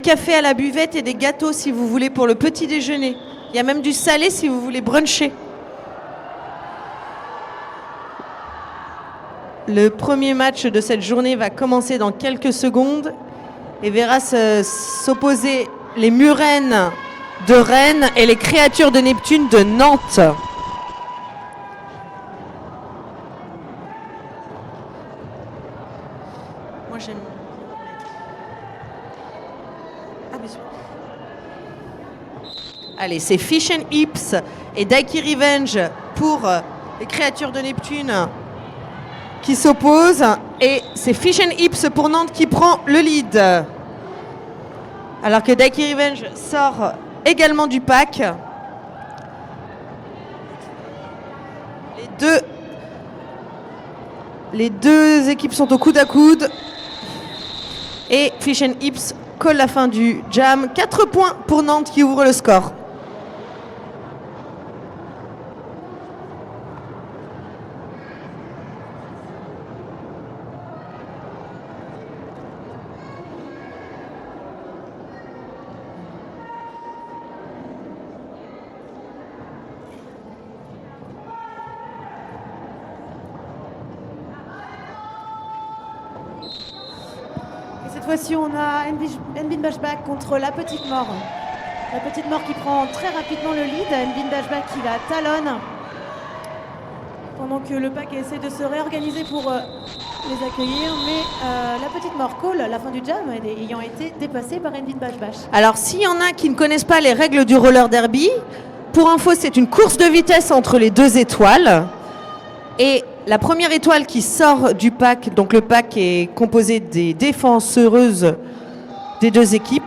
café à la buvette et des gâteaux si vous voulez pour le petit déjeuner. Il y a même du salé si vous voulez bruncher. Le premier match de cette journée va commencer dans quelques secondes et verra s'opposer les Murènes de Rennes et les Créatures de Neptune de Nantes. Moi j'aime. Allez, c'est Fish and Hips et Daiki Revenge pour les Créatures de Neptune qui s'opposent. Et c'est Fish and Hips pour Nantes qui prend le lead. Alors que Daiki Revenge sort également du pack. Les deux équipes sont au coude à coude. Et Fish and Hips colle la fin du jam. 4 points pour Nantes qui ouvre le score. Cette fois-ci, on a Nbin Bashback contre la Petite Mort. La Petite Mort qui prend très rapidement le lead. Nbin Bashback qui la talonne. Pendant que le pack essaie de se réorganiser pour les accueillir. Mais la Petite Mort call la fin du jam ayant été dépassée par Nbin Bashback. Alors, s'il y en a qui ne connaissent pas les règles du roller derby, pour info, c'est une course de vitesse entre les deux étoiles. Et la première étoile qui sort du pack, donc le pack est composé des défenseuses des deux équipes,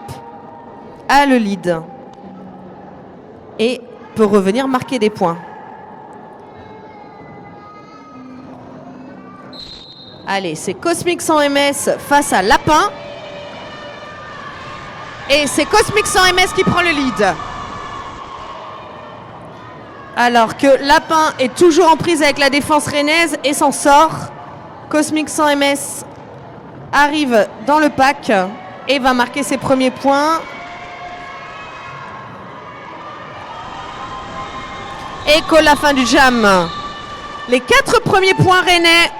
a le lead et peut revenir marquer des points. Allez, c'est Cosmic sans MS face à Lapin. Et c'est Cosmic sans MS qui prend le lead. Alors que Lapin est toujours en prise avec la défense rennaise et s'en sort. Cosmic sans MS arrive dans le pack et va marquer ses premiers points. Et colle la fin du jam. Les 4 premiers points rennais.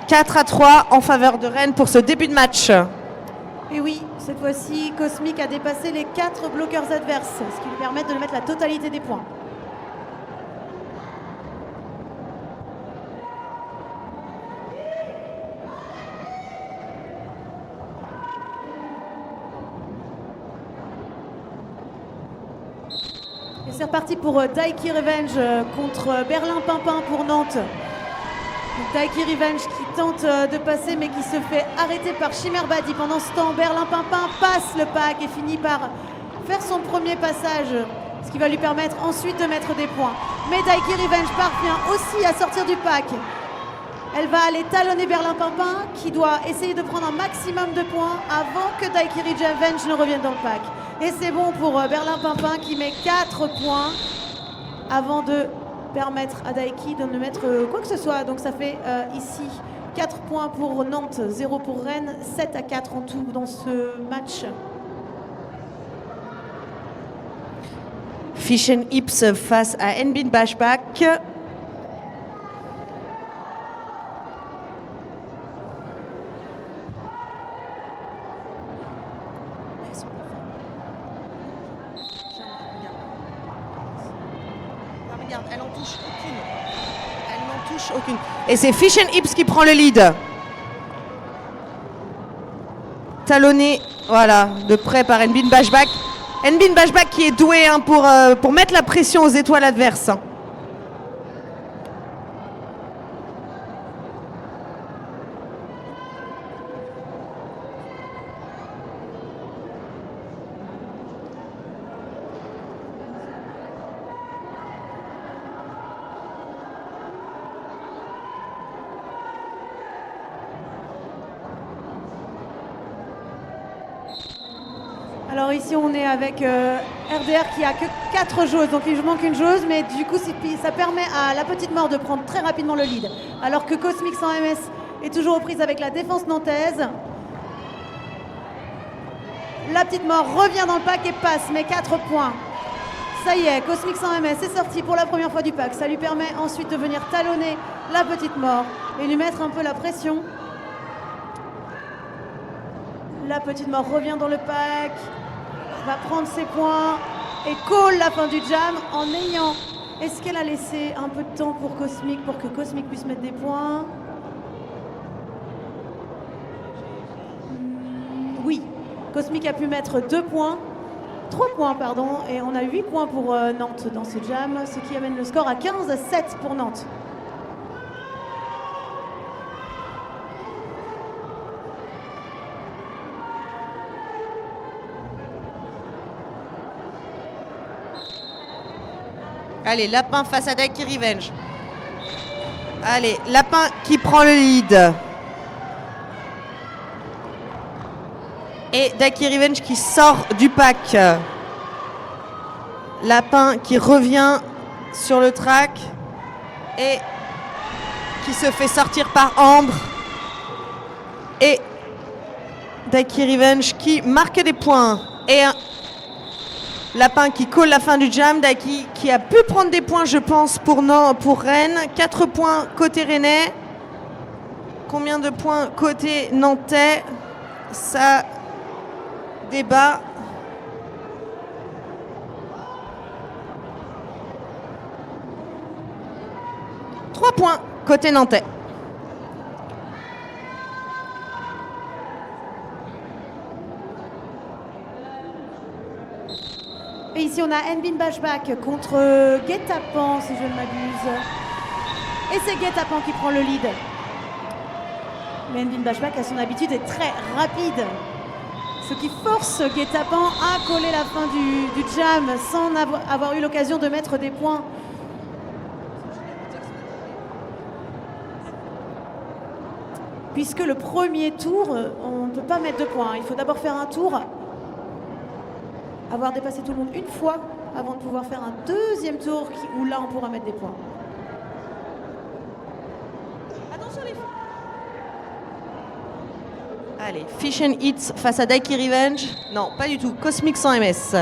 4-3 en faveur de Rennes pour ce début de match. Et oui, cette fois-ci, Cosmic a dépassé les 4 bloqueurs adverses, ce qui lui permet de mettre la totalité des points. Et c'est reparti pour Daiki Revenge contre Berlin Pimpin pour Nantes. Daiki Revenge qui tente de passer mais qui se fait arrêter par Chimère Badi. Pendant ce temps, Berlin Pimpin passe le pack et finit par faire son premier passage, ce qui va lui permettre ensuite de mettre des points. Mais Daiki Revenge parvient aussi à sortir du pack. Elle va aller talonner Berlin Pimpin qui doit essayer de prendre un maximum de points avant que Daiki Revenge ne revienne dans le pack. Et c'est bon pour Berlin Pimpin qui met 4 points avant de permettre à Daiki de ne mettre quoi que ce soit. Donc ça fait ici 4 points pour Nantes, 0 pour Rennes, 7-4 en tout dans ce match. Fish and Hips face à Nbin Bashback. Regarde, elle en touche aucune. Elle n'en touche aucune. Et c'est Fish and Hips qui prend le lead. Talonné, voilà, de près par Nbin Bashback. Nbin Bashback qui est doué pour mettre la pression aux étoiles adverses. Alors ici on est avec RDR qui a que 4 joueuses, donc il manque une joueuse, mais du coup ça permet à la Petite Mort de prendre très rapidement le lead. Alors que Cosmic sans MS est toujours aux prises avec la défense nantaise. La petite mort revient dans le pack et passe, mais 4 points. Ça y est, Cosmic 100 MS est sorti pour la première fois du pack. Ça lui permet ensuite de venir talonner la petite mort et lui mettre un peu la pression. La petite mort revient dans le pack, va prendre ses points et call la fin du jam en ayant... Est-ce qu'elle a laissé un peu de temps pour Cosmic, pour que Cosmic puisse mettre des points? Oui, Cosmic a pu mettre 2 points, 3 points pardon, et on a 8 points pour Nantes dans ce jam, ce qui amène le score à 15-7 pour Nantes. Allez, Lapin face à Daiki Revenge. Allez, Lapin qui prend le lead. Et Daiki Revenge qui sort du pack. Lapin qui revient sur le track et qui se fait sortir par Ambre. Et Daiki Revenge qui marque des points. Et Lapin qui colle la fin du jam. Daiki qui a pu prendre des points, je pense, pour Rennes. 4 points côté rennais. Combien de points côté nantais? Ça débat. Trois points côté nantais. Et ici on a Enbin Bashback contre Guet-Apens, si je ne m'abuse. Et c'est Guet-Apens qui prend le lead. Mais Enbin Bashback, à son habitude, est très rapide. Ce qui force Guet-Apens à coller la fin du jam sans avoir eu l'occasion de mettre des points. Puisque le premier tour, on ne peut pas mettre de points. Il faut d'abord faire un tour, avoir dépassé tout le monde une fois avant de pouvoir faire un deuxième tour où là on pourra mettre des points. Attention les filles. Allez, Fish and Hits face à Daiki Revenge. Non, pas du tout. Cosmic 100 MS.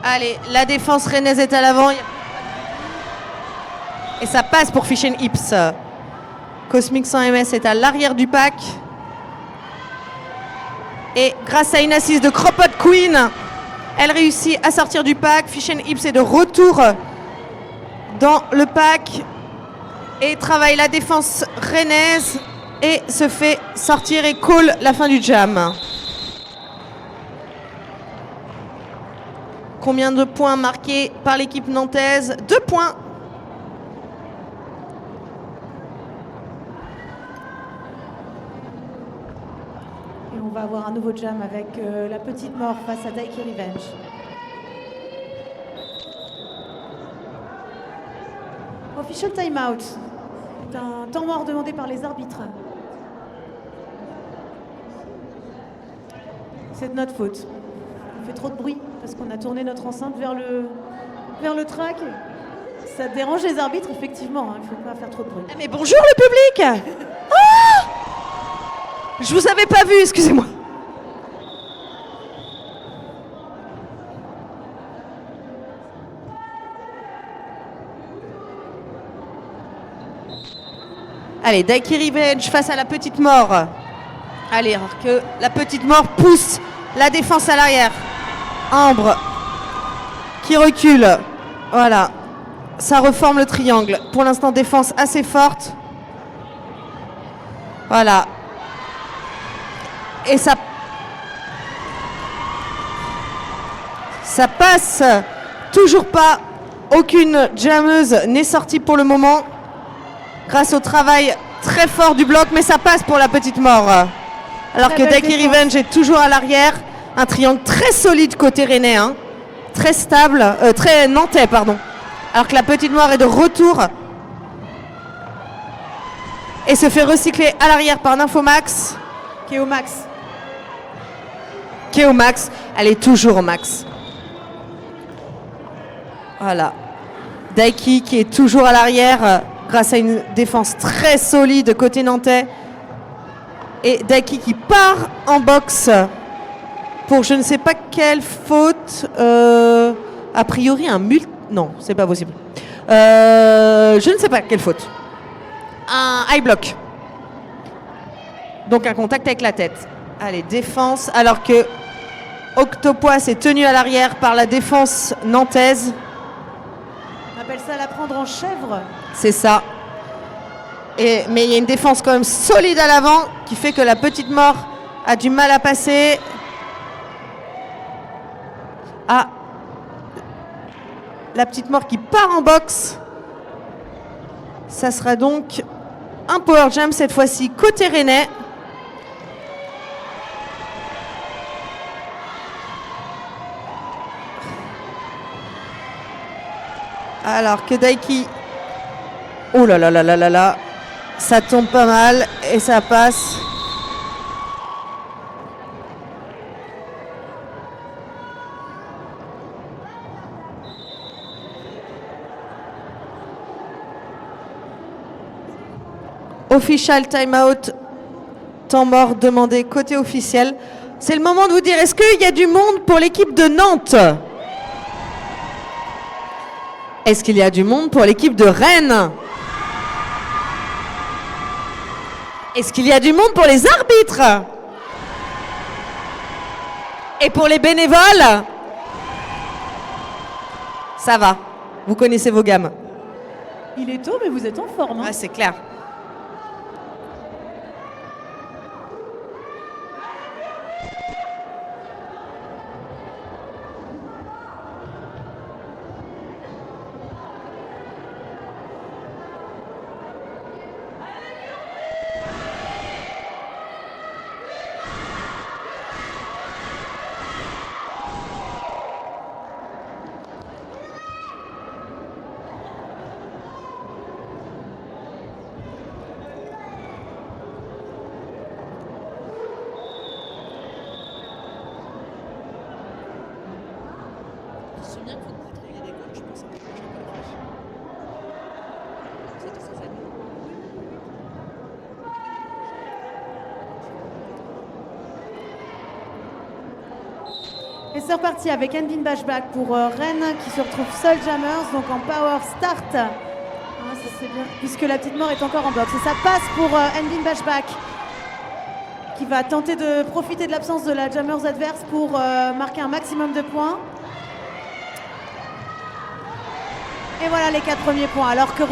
Allez, la défense rennaise est à l'avant. Et ça passe pour Fish and Hips. Cosmic 100 MS est à l'arrière du pack. Et grâce à une assise de Cropot Queen, elle réussit à sortir du pack. Fish and Hips est de retour dans le pack et travaille la défense rennaise et se fait sortir et call la fin du jam. Combien de points marqués par l'équipe nantaise? 2 points. Et on va avoir un nouveau jam avec la petite mort face à Daiki Revenge. Official timeout. C'est un temps mort demandé par les arbitres. C'est de notre faute. On fait trop de bruit parce qu'on a tourné notre enceinte vers le track. Ça dérange les arbitres, effectivement. Il ne faut pas faire trop de bruit. Mais bonjour le public. Ah, je vous avais pas vu, excusez-moi. Allez, Daiki Revenge face à la petite mort. Allez, alors que la petite mort pousse la défense à l'arrière. Ambre qui recule. Voilà. Ça reforme le triangle. Pour l'instant, défense assez forte. Voilà. Et ça passe. Toujours pas. Aucune jammeuse n'est sortie pour le moment. Grâce au travail très fort du bloc, mais ça passe pour la petite mort. Alors que Daiki Revenge est toujours à l'arrière. Un triangle très solide côté rennais, hein. Très stable, très nantais, pardon. Alors que la petite mort est de retour. Et se fait recycler à l'arrière par Nymphomax. Qui est au max. Qui est au max. Elle est toujours au max. Voilà. Daiki qui est toujours à l'arrière. grâce à une défense très solide côté nantais. Et Daiki qui part en boxe pour je ne sais pas quelle faute. A priori un non, c'est pas possible. Je ne sais pas quelle faute. Un high block. Donc un contact avec la tête. Allez, défense. Alors que Octopoise est tenu à l'arrière par la défense nantaise. On appelle ça la prendre en chèvre. C'est ça. Mais il y a une défense quand même solide à l'avant qui fait que la petite mort a du mal à passer. Ah, la petite mort qui part en boxe. Ça sera donc un power jam cette fois-ci côté rennais. Alors que Daiki, oh là là là là là là, ça tombe pas mal et ça passe. Official timeout, temps mort demandé côté officiel. C'est le moment de vous dire, est-ce qu'il y a du monde pour l'équipe de Nantes ? Est-ce qu'il y a du monde pour l'équipe de Rennes ? Est-ce qu'il y a du monde pour les arbitres ? Et pour les bénévoles ? Ça va, vous connaissez vos gammes. Il est tôt, mais vous êtes en forme. Ouais, c'est clair. Et c'est reparti avec Envin Bashback pour Rennes qui se retrouve seul Jammers, donc en power start. Ah, ça c'est bien, puisque la petite mort est encore en boxe. Et ça passe pour Envin Bashback qui va tenter de profiter de l'absence de la Jammers adverse pour marquer un maximum de points. Et voilà les 4 premiers points. Alors que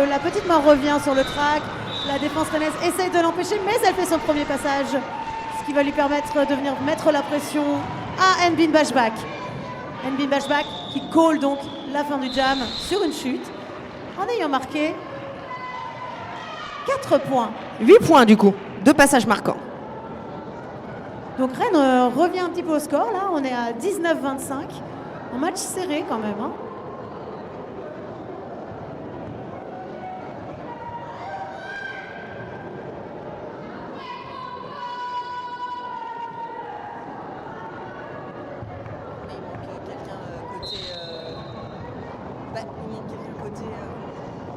la petite mort revient sur le track, la défense rennaise essaye de l'empêcher, mais elle fait son premier passage. Ce qui va lui permettre de venir mettre la pression à Envin Bashback. Envin Bashback qui call donc la fin du jam sur une chute en ayant marqué 4 points. 8 points du coup, 2 passages marquants. Donc Rennes revient un petit peu au score là, on est à 19-25. Un match serré quand même. Hein.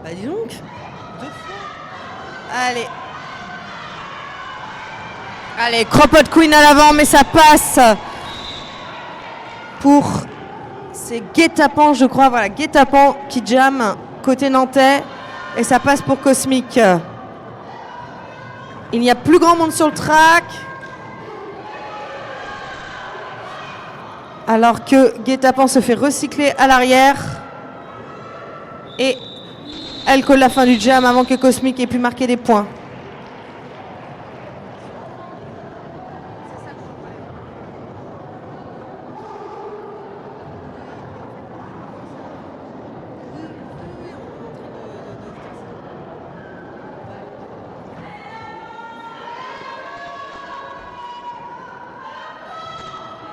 Bah dis donc, 2 fois. Allez, Cropot Queen à l'avant, mais ça passe pour c'est Guet-Apens, je crois. Voilà, Guet-Apens qui jam côté nantais et ça passe pour Cosmic. Il n'y a plus grand monde sur le track. Alors que Guet-Apens se fait recycler à l'arrière. Et elle colle la fin du jam avant que Cosmic ait pu marquer des points.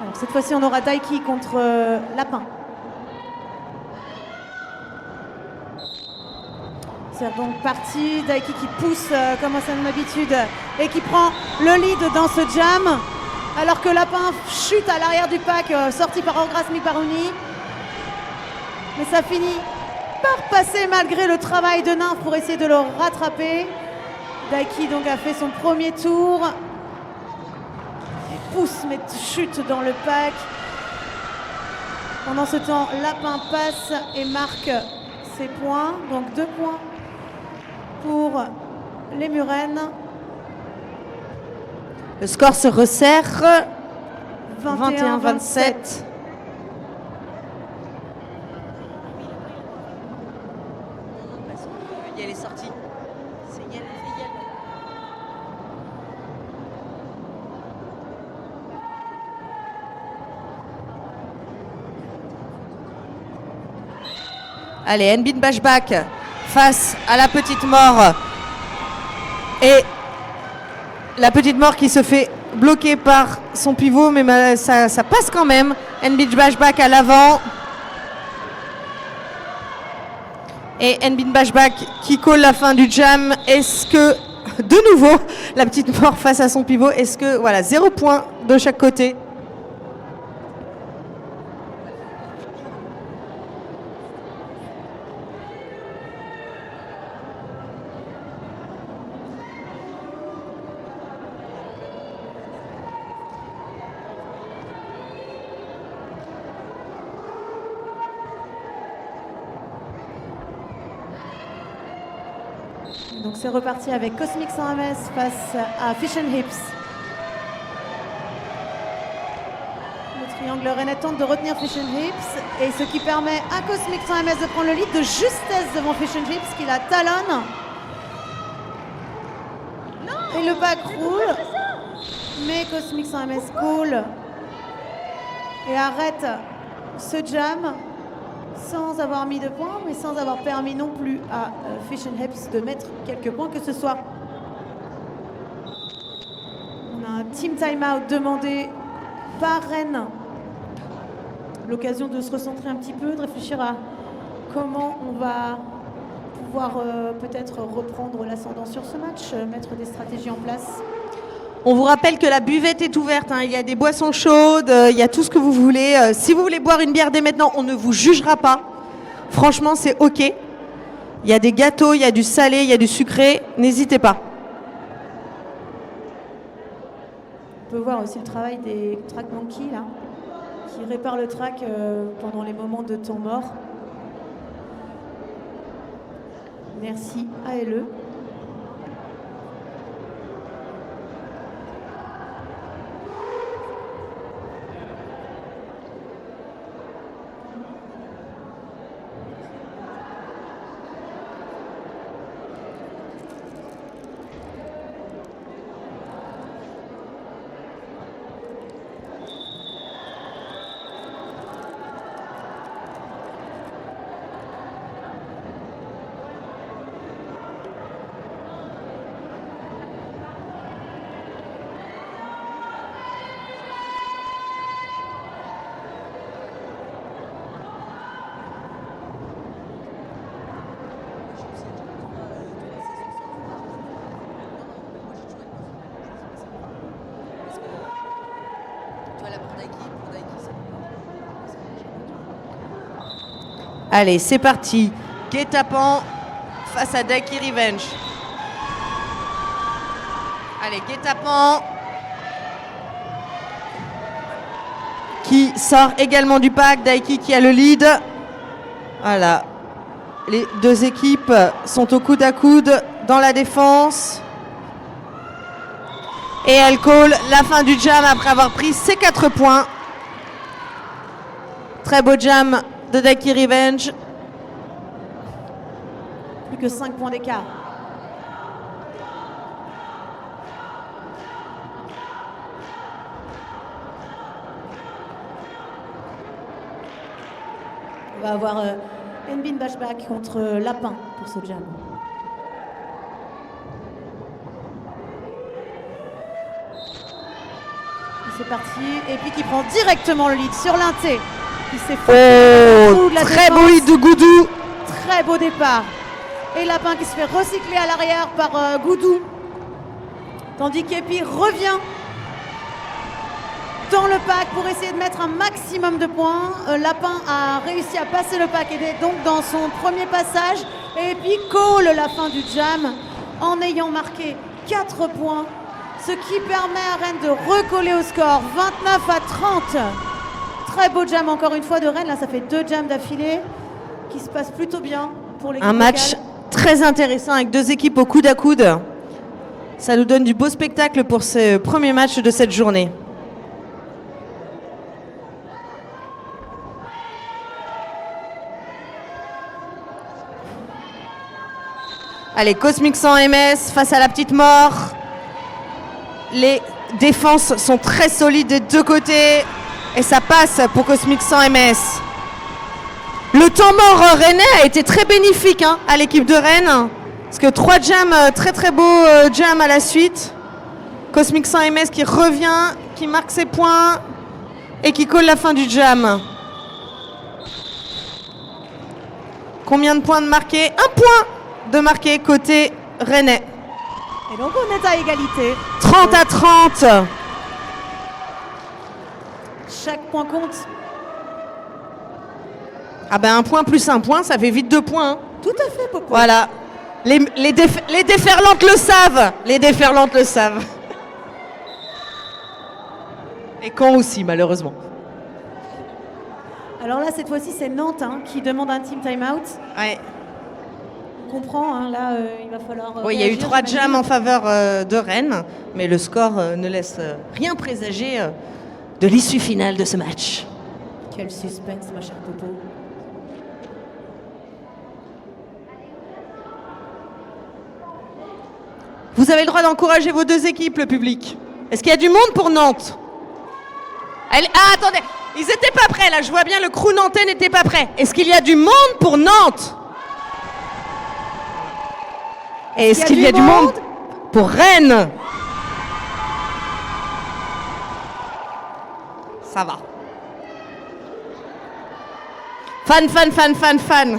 Alors, cette fois-ci, on aura Daiki contre Lapin. C'est donc parti, Daiki qui pousse comme à son habitude et qui prend le lead dans ce jam alors que Lapin chute à l'arrière du pack sorti par Orgras Miparouni. Mais ça finit pas repassé malgré le travail de Nymph pour essayer de le rattraper. Daiki donc a fait son premier tour. Il pousse mais chute dans le pack. Pendant ce temps, Lapin passe et marque ses points. Donc 2 points pour les Murennes. Le score se resserre. 21-27. Elle est sortie. C'est Yel. Allez, Nbin Bashback face à la petite mort. Et la petite mort qui se fait bloquer par son pivot, mais ça passe quand même. Nbin Bashback à l'avant. Et Nbin Bashback qui colle la fin du jam. Est-ce que, de nouveau, la petite mort face à son pivot, est-ce que, voilà, 0 point de chaque côté. Donc c'est reparti avec Cosmic 100 MS face à Fish and Hips. Le triangle Renet tente de retenir Fish and Hips et ce qui permet à Cosmic 100 MS de prendre le lead de justesse devant Fish and Hips qui la talonne. Et le back roule. Mais Cosmic 100 MS coule et arrête ce jam sans avoir mis de points, mais sans avoir permis non plus à Fish and Hips de mettre quelques points que ce soit. On a un team timeout demandé par Rennes. L'occasion de se recentrer un petit peu, de réfléchir à comment on va pouvoir peut-être reprendre l'ascendant sur ce match, mettre des stratégies en place. On vous rappelle que la buvette est ouverte, hein. Il y a des boissons chaudes, il y a tout ce que vous voulez. Si vous voulez boire une bière dès maintenant, on ne vous jugera pas. Franchement, c'est OK. Il y a des gâteaux, il y a du salé, il y a du sucré. N'hésitez pas. On peut voir aussi le travail des track monkeys là, qui réparent le track pendant les moments de temps mort. Merci ALE. Allez, c'est parti. Guet-apens face à Daiki Revenge. Allez, Guet-apens qui sort également du pack. Daiki qui a le lead. Voilà. Les deux équipes sont au coude à coude dans la défense. Et elle call la fin du jam après avoir pris ses 4 points. Très beau jam de Daiki Revenge. Plus que 5 points d'écart. On va avoir Nbin Bashback contre Lapin pour ce jam. C'est parti. Et puis qui prend directement le lead sur l'inté. Qui s'est fait très beau hit de Goudou. Très beau départ. Et Lapin qui se fait recycler à l'arrière par Goudou. Tandis qu'Epi revient dans le pack pour essayer de mettre un maximum de points. Lapin a réussi à passer le pack et est donc dans son premier passage. Et puis call la fin du jam en ayant marqué 4 points. Ce qui permet à Rennes de recoller au score 29-30. Très beau jam encore une fois de Rennes. Là, ça fait 2 jams d'affilée qui se passent plutôt bien pour l'équipe. Un match très intéressant avec 2 équipes au coude à coude. Ça nous donne du beau spectacle pour ce premier match de cette journée. Allez, Cosmic 100 MS face à la petite mort. Les défenses sont très solides des 2 côtés. Et ça passe pour Cosmic 100 MS. Le temps mort rennais a été très bénéfique à l'équipe de Rennes. Parce que 3 jams, très très beaux jams à la suite. Cosmic 100 MS qui revient, qui marque ses points et qui colle la fin du jam. Combien de points de marqué? 1 point de marqué côté rennais. Et donc on est à égalité. 30-30. Chaque point compte. Ah ben 1 point plus 1 point, ça fait vite 2 points. Tout à fait, Popo. Voilà. Les déferlantes le savent. Les déferlantes le savent. Et quand aussi, malheureusement. Alors là, cette fois-ci, c'est Nantes qui demande un team timeout. Ouais. On comprend, là, il va falloir... Oui, il y a eu 3 jams en faveur de Rennes, mais le score ne laisse rien présager de l'issue finale de ce match. Quel suspense, ma chère Popo. Vous avez le droit d'encourager vos 2 équipes, le public. Est-ce qu'il y a du monde pour Nantes? Ah, attendez, ils n'étaient pas prêts, là. Je vois bien le crew nantais n'était pas prêt. Est-ce qu'il y a du monde pour Nantes? Et est-ce qu'il y a du monde pour Rennes? Ça va. Fan.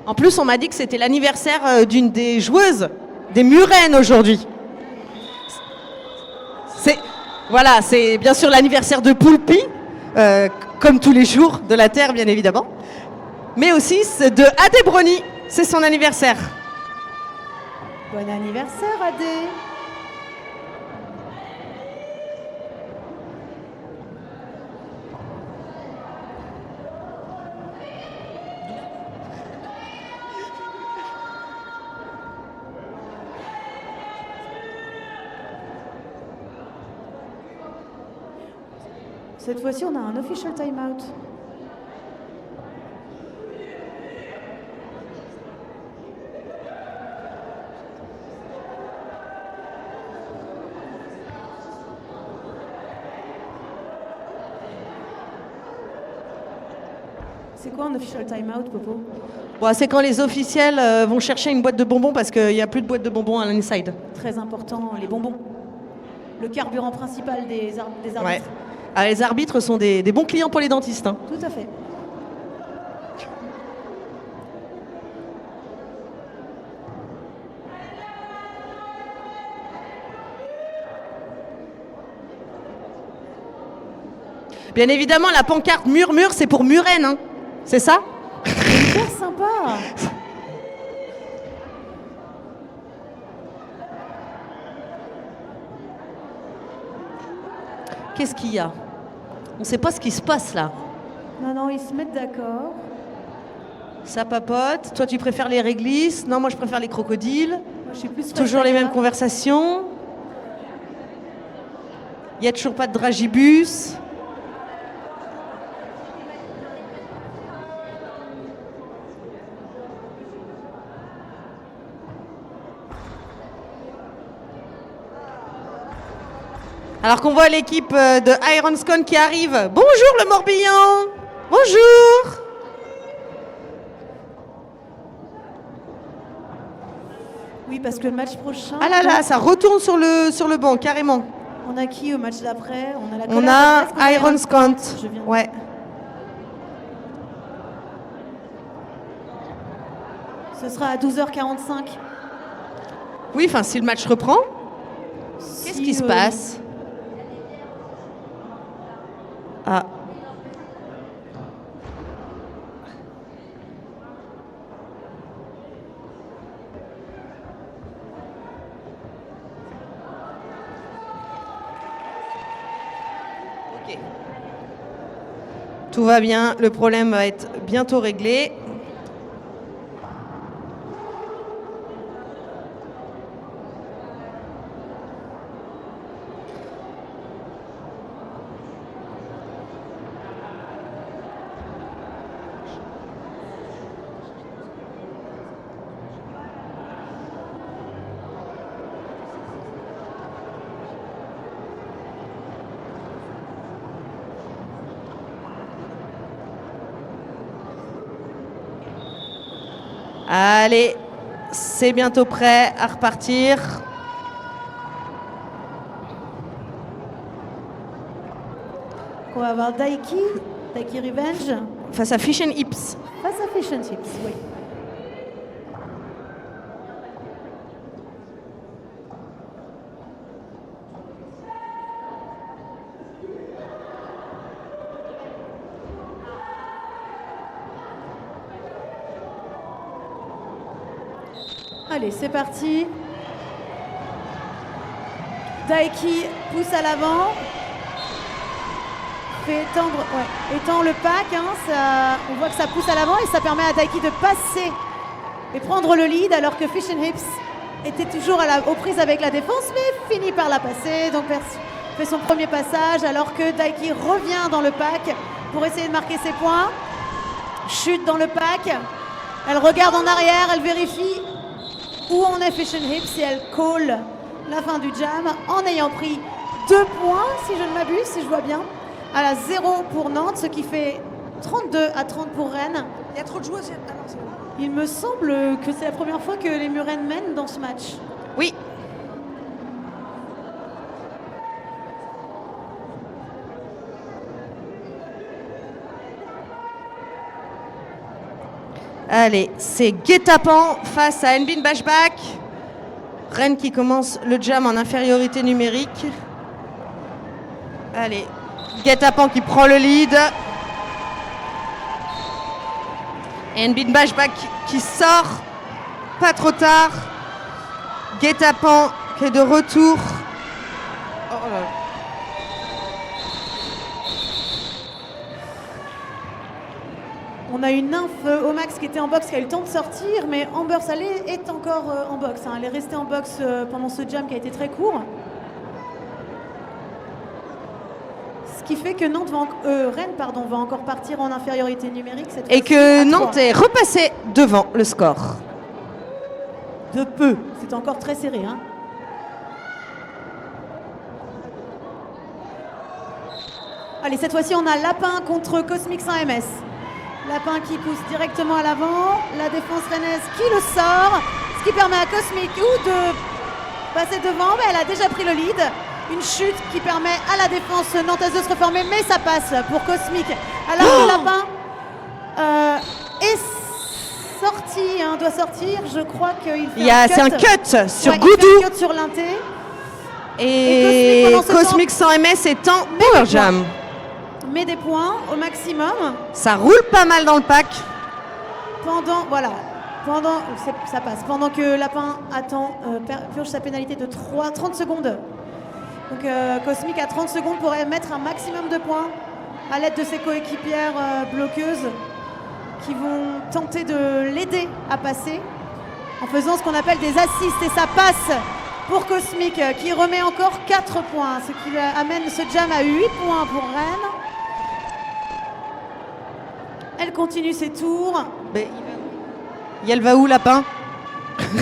En plus, on m'a dit que c'était l'anniversaire d'une des joueuses des Murennes aujourd'hui. Voilà, c'est bien sûr l'anniversaire de Poulpi, comme tous les jours de la Terre, bien évidemment. Mais aussi de Adé Brony, c'est son anniversaire. Bon anniversaire, Adé. Cette fois-ci, on a un official timeout. C'est quoi un official timeout, Popo? Bon, c'est quand les officiels vont chercher une boîte de bonbons parce qu'il n'y a plus de boîte de bonbons à l'inside. Très important, les bonbons. Le carburant principal des arbitres. Ouais. Ah, les arbitres sont des bons clients pour les dentistes. Tout à fait. Bien évidemment, la pancarte Murmure, c'est pour Murennes, c'est ça? Hyper sympa. Qu'est-ce qu'il y a? On ne sait pas ce qui se passe là. Non, ils se mettent d'accord. Ça papote. Toi, tu préfères les réglisses. Non, moi, je préfère les crocodiles. Moi, je suis plus toujours les mêmes conversations. Il n'y a toujours pas de dragibus. Alors qu'on voit l'équipe de Ironscon qui arrive. Bonjour le Morbihan. Bonjour. Oui, parce que le match prochain... Ah là là, ça retourne sur le banc, carrément. On a qui au match d'après? On a Ironscon. Ouais. Ce sera à 12h45. Oui, enfin, si le match reprend, qu'est-ce qui se passe? Ah. Ok. Tout va bien, le problème va être bientôt réglé. Allez, c'est bientôt prêt à repartir. On va avoir Daiki Revenge Face à Fish and Hips. face à Fish and Chips, oui. Allez, c'est parti. Daiki pousse à l'avant. Fait étend le pack. On voit que ça pousse à l'avant et ça permet à Daiki de passer et prendre le lead alors que Fish and Hips était toujours aux prises avec la défense mais finit par la passer. Donc fait son premier passage alors que Daiki revient dans le pack pour essayer de marquer ses points. Chute dans le pack. Elle regarde en arrière, elle vérifie où en est Fish and Hips et elle call la fin du jam en ayant pris 2 points, si je ne m'abuse, si je vois bien, à la 0 pour Nantes, ce qui fait 32 à 30 pour Rennes. Il y a trop de joueuses. Ah non, c'est bon. Il me semble que c'est la première fois que les Murennes mènent dans ce match. Oui. Allez, c'est Guet-Apens face à Nbin Bashback. Rennes qui commence le jam en infériorité numérique. Allez, Guet-Apens qui prend le lead. Nbin Bashback qui sort pas trop tard. Guet-Apens qui est de retour. Oh là là. On a une nymphe au max qui était en boxe, qui a eu le temps de sortir, mais Amber Saleh est encore en boxe. Elle est restée en boxe pendant ce jam qui a été très court. Ce qui fait que Rennes va encore partir en infériorité numérique cette fois-ci. Et que à Nantes 3. est repassé devant le score. De peu. C'est encore très serré. Allez, cette fois-ci, on a Lapin contre Cosmic sans MS. Lapin qui pousse directement à l'avant. La défense rennaise qui le sort. Ce qui permet à Cosmic de passer devant. Mais elle a déjà pris le lead. Une chute qui permet à la défense nantaise de se reformer. Mais ça passe pour Cosmic. Alors que Lapin est sorti, doit sortir. Je crois qu'il fait C'est un cut sur Goudou. Il fait un cut sur l'inté. Et Cosmic, pendant ce Cosmic sans MS est en Power Jam. Met des points au maximum. Ça roule pas mal dans le pack. Ça passe. Pendant que Lapin attend, purge sa pénalité de 30 secondes. Donc Cosmic a 30 secondes pour mettre un maximum de points à l'aide de ses coéquipières bloqueuses qui vont tenter de l'aider à passer en faisant ce qu'on appelle des assists. Et ça passe pour Cosmic qui remet encore 4 points, ce qui amène ce jam à 8 points pour Rennes. Elle continue ses tours. Mais elle va où, Lapin?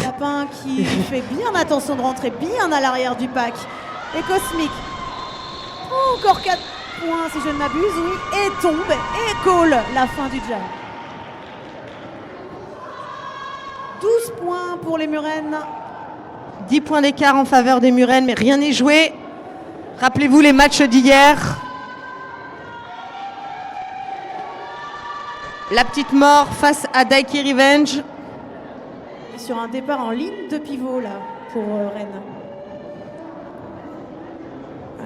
Lapin qui fait bien attention de rentrer bien à l'arrière du pack. Et Cosmic, encore 4 points si je ne m'abuse, oui, et tombe et call la fin du jam. 12 points pour les Murennes. 10 points d'écart en faveur des Murennes, mais rien n'est joué. Rappelez-vous les matchs d'hier. La petite mort face à Daiki Revenge. sur un départ en ligne de pivot là pour Rennes.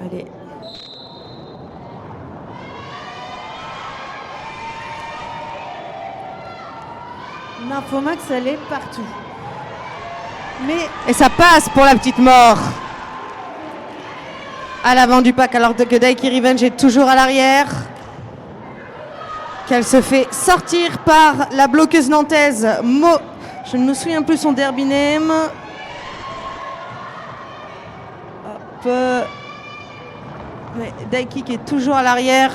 Allez. Nymphomax, elle est partout. Mais Et ça passe pour la petite mort. À l'avant du pack, alors que Daiki Revenge est toujours à l'arrière. Qu'elle se fait sortir par la bloqueuse nantaise. Je ne me souviens plus son derby name. Hop. Mais Daiki qui est toujours à l'arrière.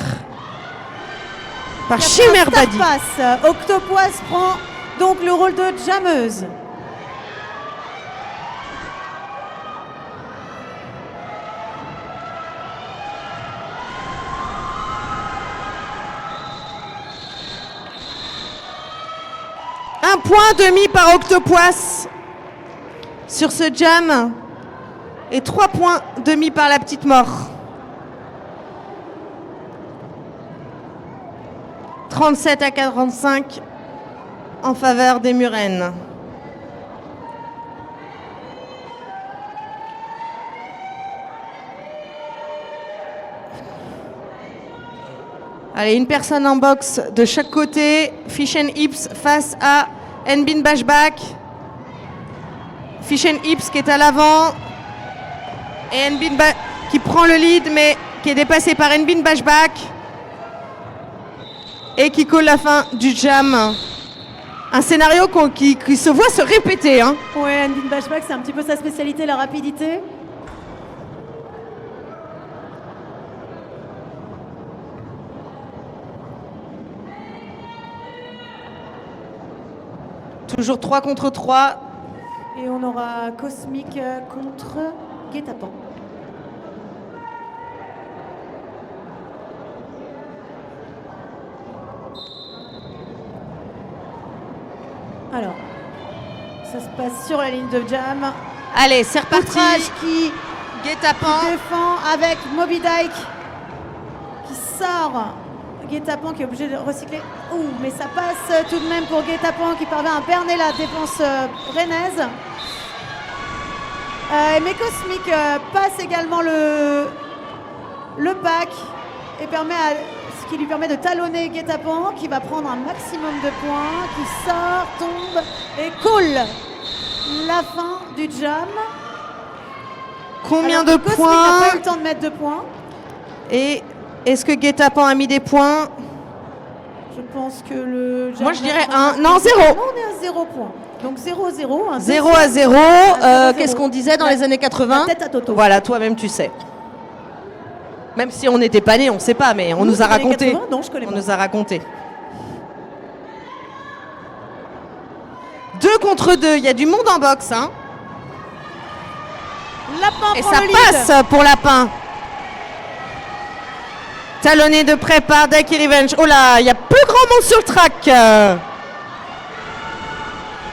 Par Chimère Badi. passe. Octopoise prend donc le rôle de jammeuse. Un point demi par Octopoise sur ce jam. Et 3 points demi par la petite mort. 37 à 45 en faveur des Murennes. Allez, une personne en boxe de chaque côté. Fish and Hips face à Nbin Bashback. Fish and Hips qui est à l'avant. Et Nbin qui prend le lead mais qui est dépassé par Nbin Bashback. Et qui colle la fin du jam. Un scénario qui se voit se répéter. Hein. Ouais, Nbin Bashback, c'est un petit peu sa spécialité, la rapidité. Toujours 3 contre 3. Et on aura Cosmic contre Guet-Apens. Alors, ça se passe sur la ligne de jam. Allez, c'est reparti. Outrage qui Guet-Apens. défend avec Moby Dyke qui sort. Guet-Apens qui est obligé de recycler. Ouh, mais ça passe tout de même pour Guet-Apens qui parvient à berner la défense rennaise. Mais Cosmic passe également le pack et ce qui lui permet de talonner Guet-Apens qui va prendre un maximum de points, qui sort, tombe et colle la fin du jam. Combien Alors de que Cosmic points n'a pas eu le temps de mettre de points. Et est-ce que Guet-Apens a mis des points? Je pense que le jam Moi je dirais n'a 1. pas- Non, 0. Non, on est à 0 points. Donc 0-0. 0 à 0. à 0. Qu'est-ce qu'on disait dans les années 80? La tête à Toto. Voilà, toi-même tu sais. Même si on n'était pas nés, on ne sait pas, mais on nous a dans les années raconté. 80, non, je connais On pas. nous a raconté. 2 contre 2, il y a du monde en boxe. Hein. Lapin Et prend ça le lead. passe pour Lapin. Talonné de près par Daiki Revenge. Oh là, il y a plus grand monde sur le track.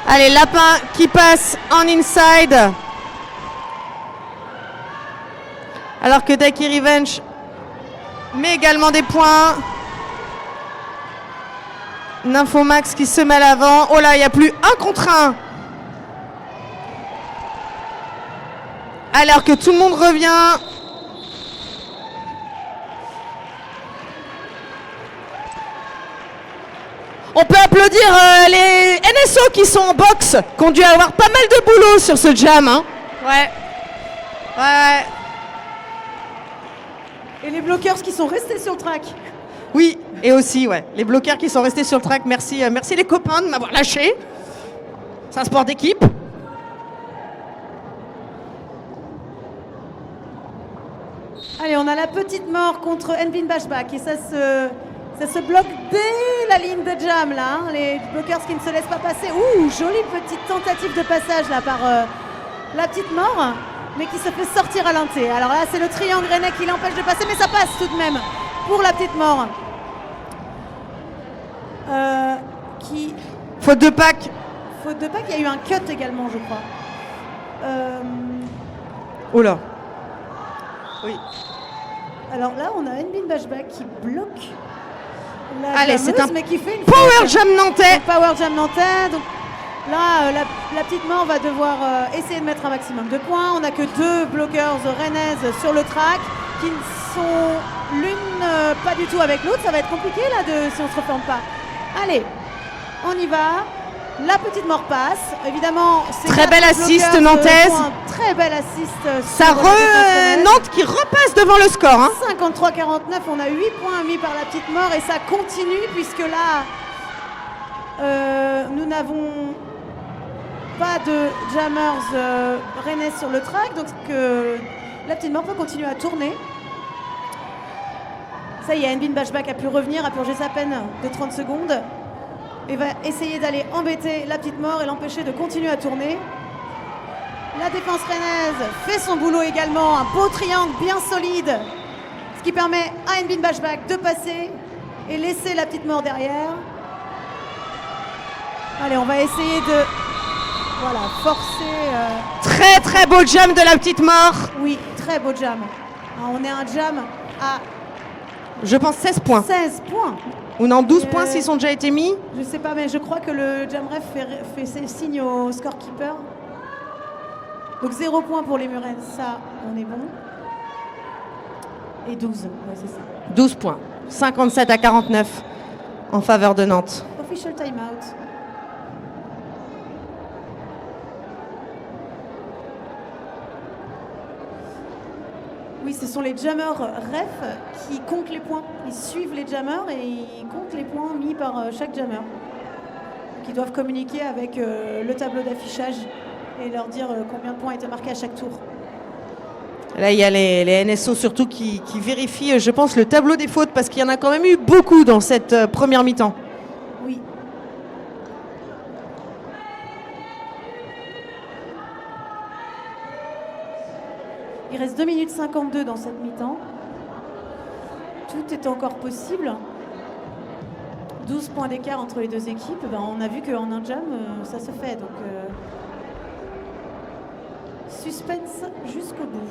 Allez, Lapin qui passe en inside. Alors que Daiki Revenge met également des points. Nymphomax qui se met à l'avant. Oh là, il n'y a plus 1 contre 1. Alors que tout le monde revient. On peut applaudir les NSO qui sont en boxe, qui ont dû avoir pas mal de boulot sur ce jam. Hein. Ouais. Ouais. Et les bloqueurs qui sont restés sur le track. Oui, et aussi, ouais. Les bloqueurs qui sont restés sur le track, merci, merci les copains de m'avoir lâché. C'est un sport d'équipe. Allez, on a la petite mort contre Nbin Bashback et ça se bloque dès la ligne de jam là. Hein. Les bloqueurs qui ne se laissent pas passer. Ouh, jolie petite tentative de passage là par la petite mort, mais qui se fait sortir à l'inté. Alors là, c'est le triangle rennais qui l'empêche de passer, mais ça passe tout de même pour la petite mort. Faute de pack. Faute de pack, il y a eu un cut également, je crois. Oh là. Oui. Alors là, on a Nbin Bashback qui bloque la Allez, jammeuse, c'est un mais qui fait une Power faute. Jam nantais. Power Jam nantais. Donc là, La petite mort va devoir essayer de mettre un maximum de points. On n'a que 2 bloqueurs rennaises sur le track qui ne sont l'une pas du tout avec l'autre. Ça va être compliqué là si on ne se reforme pas. Allez, on y va. La petite mort passe. Évidemment, c'est très belle assist nantaise. Très belle assist. Ça Nantes qui repasse devant le score. Hein. 53-49, on a 8 points mis par la petite mort et ça continue puisque là, nous n'avons pas de jammers rennais sur le track, donc la petite mort peut continuer à tourner. Ça y est, Envin Bashback a pu revenir, a purgé sa peine de 30 secondes et va essayer d'aller embêter la petite mort et l'empêcher de continuer à tourner. La défense rennaise fait son boulot également, un beau triangle bien solide, ce qui permet à Envin Bashback de passer et laisser la petite mort derrière. Allez, on va essayer de forcer. Très beau jam de la petite mort. Oui, très beau jam. On est un jam à, je pense, 16 points. 16 points. Ou non, 12 points s'ils ont déjà été mis. Je sais pas, mais je crois que le jam ref fait ses signes au scorekeeper. Donc 0 points pour les Murennes, ça, on est bon. Et 12, ouais, c'est ça. 12 points. 57-49 en faveur de Nantes. Official timeout. Oui, ce sont les jammers ref qui comptent les points. Ils suivent les jammers et ils comptent les points mis par chaque jammer. Qui doivent communiquer avec le tableau d'affichage et leur dire combien de points étaient marqués à chaque tour. Là, il y a les NSO surtout qui vérifient, je pense, le tableau des fautes parce qu'il y en a quand même eu beaucoup dans cette première mi-temps. Oui. Il reste 2 minutes 52 dans cette mi-temps. Tout est encore possible. 12 points d'écart entre les deux équipes. Ben, on a vu qu'en un jam, ça se fait. Donc, suspense jusqu'au bout.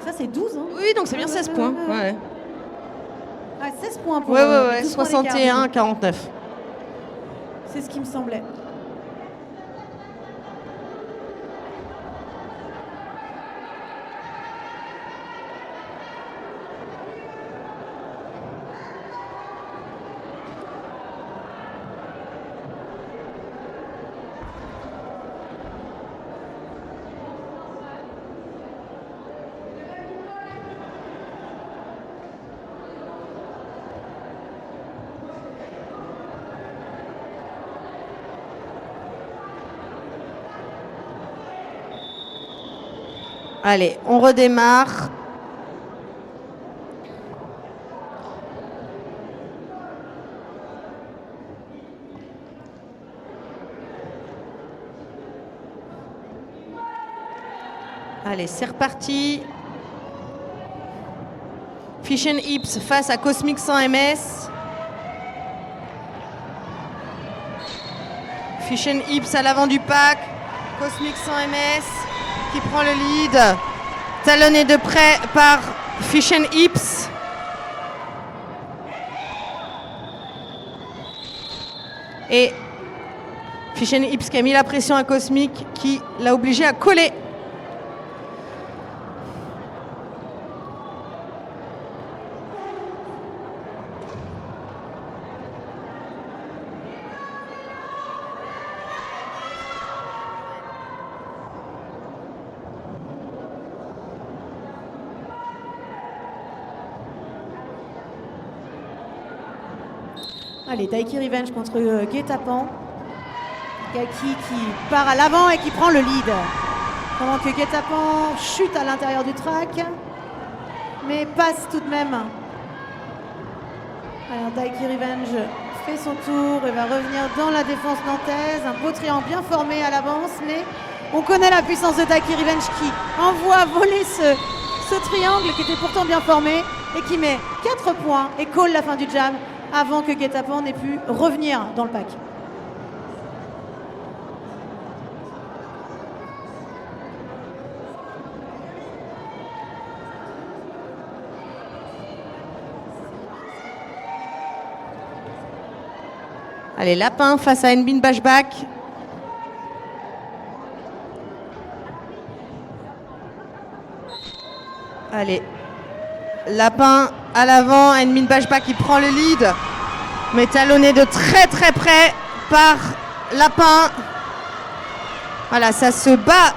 Ça, c'est 12. Hein. Oui, donc c'est bien 16 points. Ouais. Ah, 16 points pour 61-49. C'est ce qui me semblait. Allez, on redémarre. Allez, c'est reparti. Fish and Hips face à Cosmic 100 MS. Fish and Hips à l'avant du pack. Cosmic 100 MS qui prend le lead. Talonné de près par Fish and Hips. Et Fish and Hips qui a mis la pression à Cosmic qui l'a obligé à coller. Allez, Daiki Revenge contre Guet-Apens. Daiki qui part à l'avant et qui prend le lead. Pendant que Guet-Apens chute à l'intérieur du track, mais passe tout de même. Alors Daiki Revenge fait son tour et va revenir dans la défense nantaise. Un beau triangle bien formé à l'avance, mais on connaît la puissance de Daiki Revenge qui envoie voler ce triangle qui était pourtant bien formé et qui met 4 points et call la fin du jam avant que Guet-Apens n'ait pu revenir dans le pack. Allez, Lapin face à Nbin Bashback. Allez, Lapin à l'avant, Nbin Bashback qui prend le lead, mais talonné de très très près par Lapin. Voilà, ça se bat.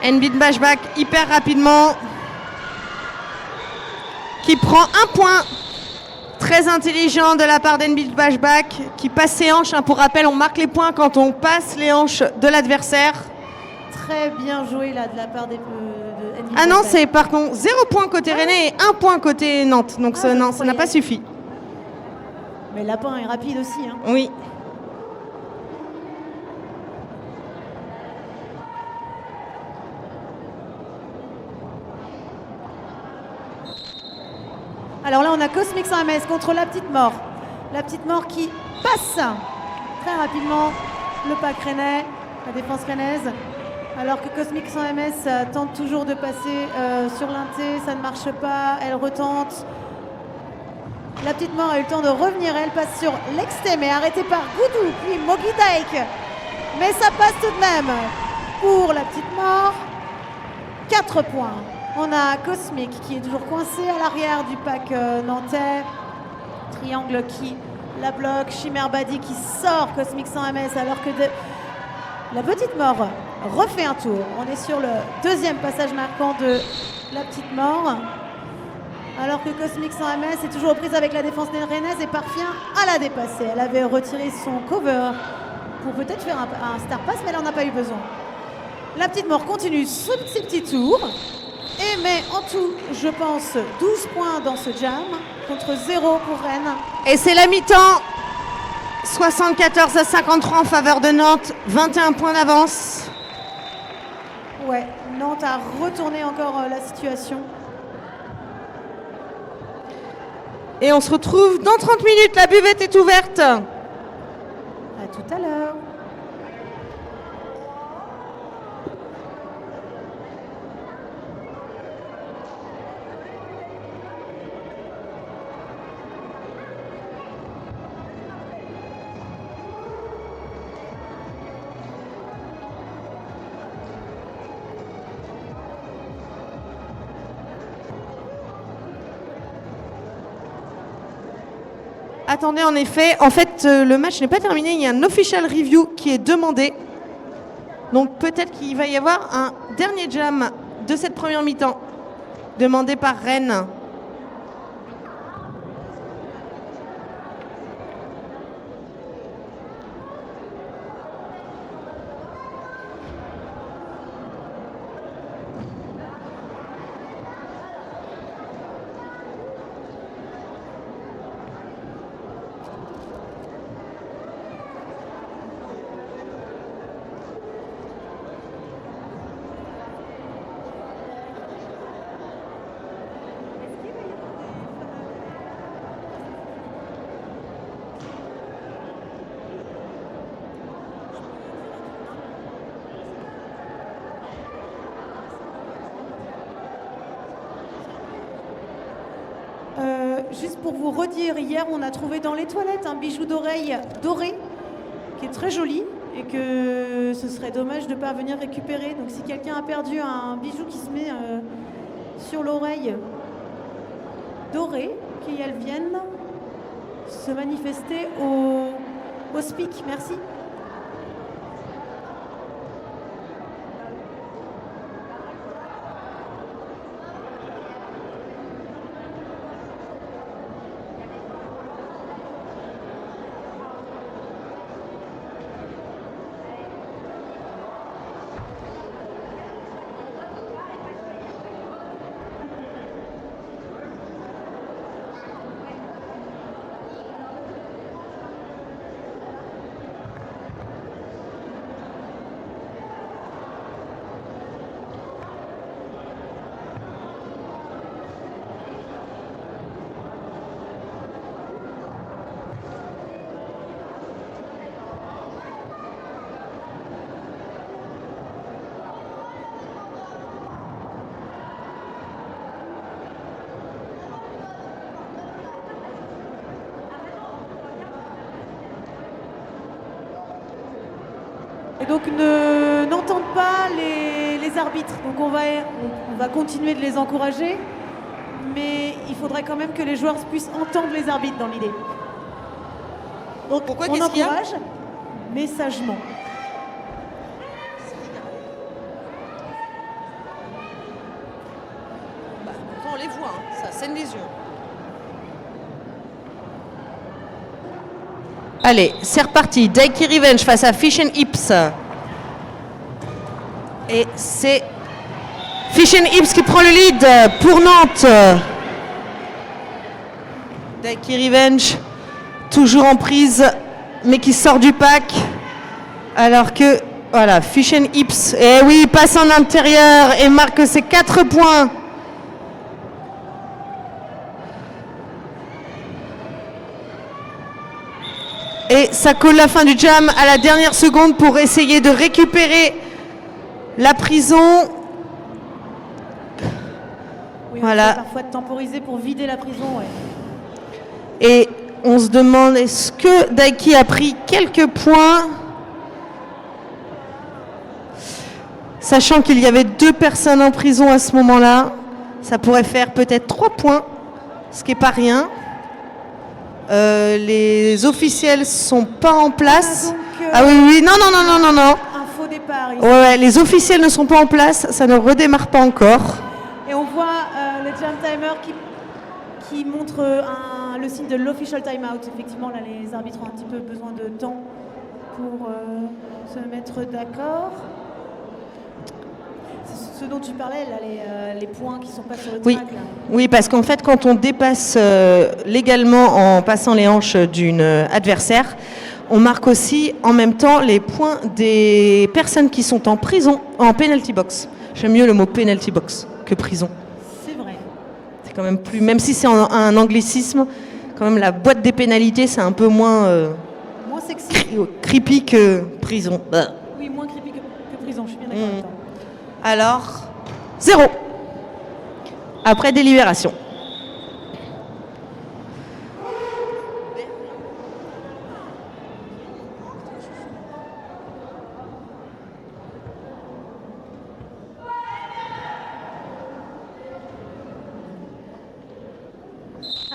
Nbin Bashback hyper rapidement, qui prend un point. Très intelligent de la part d'Nbin Bashback, qui passe ses hanches. Pour rappel, on marque les points quand on passe les hanches de l'adversaire. Très bien joué là de la part de Nbin Ah non, Bashback. c'est par contre 0 point côté Rennais et 1 point côté Nantes. Donc ça, non, ça n'a pas suffi. Mais Lapin est rapide aussi. Hein. Oui. Alors là, on a Cosmic sans MS contre la petite mort. La petite mort qui passe très rapidement le pack rennais, la défense rennaise. Alors que Cosmic sans MS tente toujours de passer sur l'inté, ça ne marche pas, elle retente. La petite mort a eu le temps de revenir, elle passe sur l'exté, mais arrêtée par Goudou, puis Mogi Dyke. Mais ça passe tout de même pour la petite mort. 4 points. On a Cosmic qui est toujours coincé à l'arrière du pack nantais. Triangle qui la bloque. Chimère Badi qui sort Cosmic sans MS alors que la petite mort refait un tour. On est sur le deuxième passage marquant de la petite mort. Alors que Cosmic sans MS est toujours aux prises avec la défense rennaise et parvient à la dépasser. Elle avait retiré son cover pour peut-être faire un star pass, mais elle n'en a pas eu besoin. La petite mort continue ses petits tours. Et met en tout, je pense, 12 points dans ce jam, contre 0 pour Rennes. Et c'est la mi-temps. 74 à 53 en faveur de Nantes. 21 points d'avance. Ouais, Nantes a retourné encore la situation. Et on se retrouve dans 30 minutes. La buvette est ouverte. À tout à l'heure. Attendez, en effet, le match n'est pas terminé. Il y a un official review qui est demandé. Donc peut-être qu'il va y avoir un dernier jam de cette première mi-temps, demandé par Rennes. Juste pour vous redire, hier on a trouvé dans les toilettes un bijou d'oreille doré qui est très joli et que ce serait dommage de ne pas venir récupérer. Donc si quelqu'un a perdu un bijou qui se met sur l'oreille dorée, qu'elle vienne se manifester au SPIC. Merci. donc n'entendent pas les arbitres. Donc on va continuer de les encourager, mais il faudrait quand même que les joueurs puissent entendre les arbitres dans l'idée. Donc Pourquoi, on qu'est-ce qu'il y a encourage, mais sagement. Pourtant, on les voit, hein. Ça saigne les yeux. Allez, c'est reparti. Daiki Revenge face à Fish and Hips. Et c'est Fish and Hips qui prend le lead pour Nantes. Daiki Revenge, toujours en prise, mais qui sort du pack. Alors que, voilà, Fish and Hips, et oui, passe en intérieur et marque ses 4 points. Et ça colle la fin du jam à la dernière seconde pour essayer de récupérer la prison. Oui, Voilà. on peut parfois temporiser pour vider la prison. Ouais. Et on se demande, est-ce que Daiki a pris quelques points? Sachant qu'il y avait 2 personnes en prison à ce moment-là, ça pourrait faire peut-être 3 points, ce qui n'est pas rien. Les officiels sont pas en place. Ah oui, oui, non. Un faux départ. Ici. Ouais, les officiels ne sont pas en place, ça ne redémarre pas encore. Et on voit le jam timer qui montre le signe de l'official timeout. Effectivement, là, les arbitres ont un petit peu besoin de temps pour se mettre d'accord. C'est ce dont tu parlais, là, les points qui sont pas sur le track. Là. Oui, parce qu'en fait, quand on dépasse légalement en passant les hanches d'une adversaire, on marque aussi en même temps les points des personnes qui sont en prison, en penalty box. J'aime mieux le mot penalty box que prison. C'est vrai. C'est quand même plus, même si c'est un anglicisme, quand même la boîte des pénalités, c'est un peu moins Moins sexy. creepy que prison. Bah. Oui, moins creepy que prison, je suis bien d'accord avec toi. Alors, 0. Après délibération.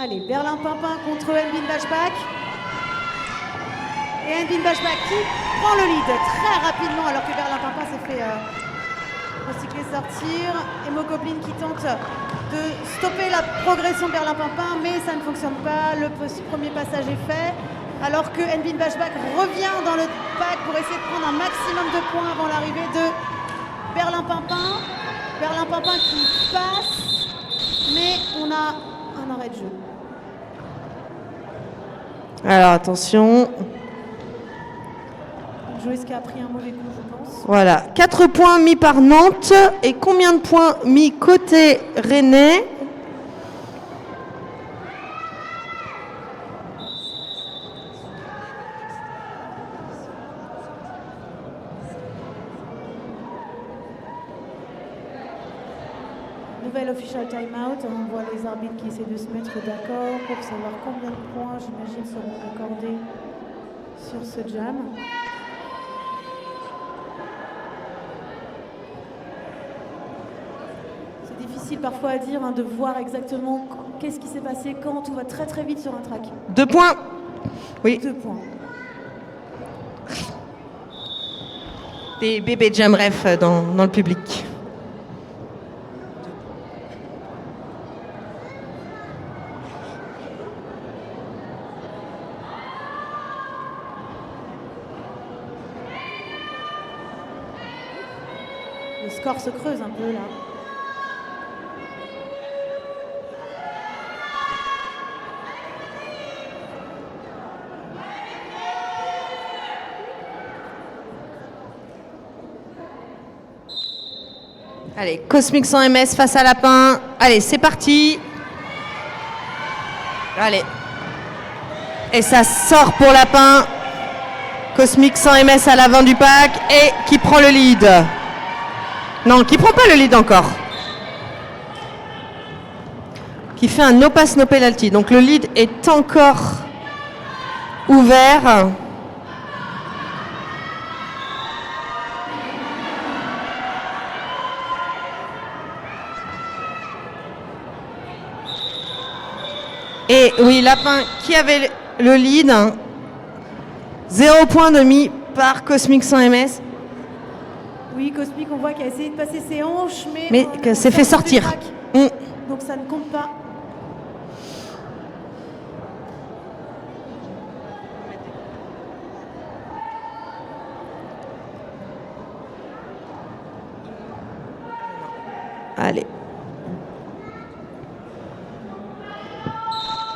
Allez, Berlin-Pimpin contre Envin Bashback. Et Envin Bashback qui prend le lead très rapidement alors que Berlin-Pimpin s'est fait recycler, sortir. Hémogoblin qui tente de stopper la progression de Berlin-Pimpin, mais ça ne fonctionne pas. Le premier passage est fait. Alors que Envin Bashback revient dans le pack pour essayer de prendre un maximum de points avant l'arrivée de Berlin-Pimpin. Berlin-Pimpin qui passe, mais on a un arrêt de jeu. Alors attention. Joël qui a pris un mauvais coup, je pense. Voilà, 4 points mis par Nantes et combien de points mis côté Rennais? Nouvelle official timeout, on voit les arbitres qui essaient de se mettre d'accord pour savoir combien de points, j'imagine, seront accordés sur ce jam. C'est difficile parfois à dire de voir exactement qu'est-ce qui s'est passé quand tout va très très vite sur un track. 2 points. Oui. 2 points. Des bébés jam ref dans le public. Le score se creuse un peu là. Allez, Cosmic sans MS face à Lapin. Allez, c'est parti. Allez. Et ça sort pour Lapin. Cosmic sans MS à l'avant du pack et qui prend le lead. Non, qui prend pas le lead encore. Qui fait un no pass no penalty. Donc le lead est encore ouvert. Et oui, Lapin qui avait le lead. 0 point de mis par Cosmic sans MS. Oui, Cosmic, on voit qu'il a essayé de passer ses hanches, Mais que s'est fait sortir. Donc ça ne compte pas. Allez.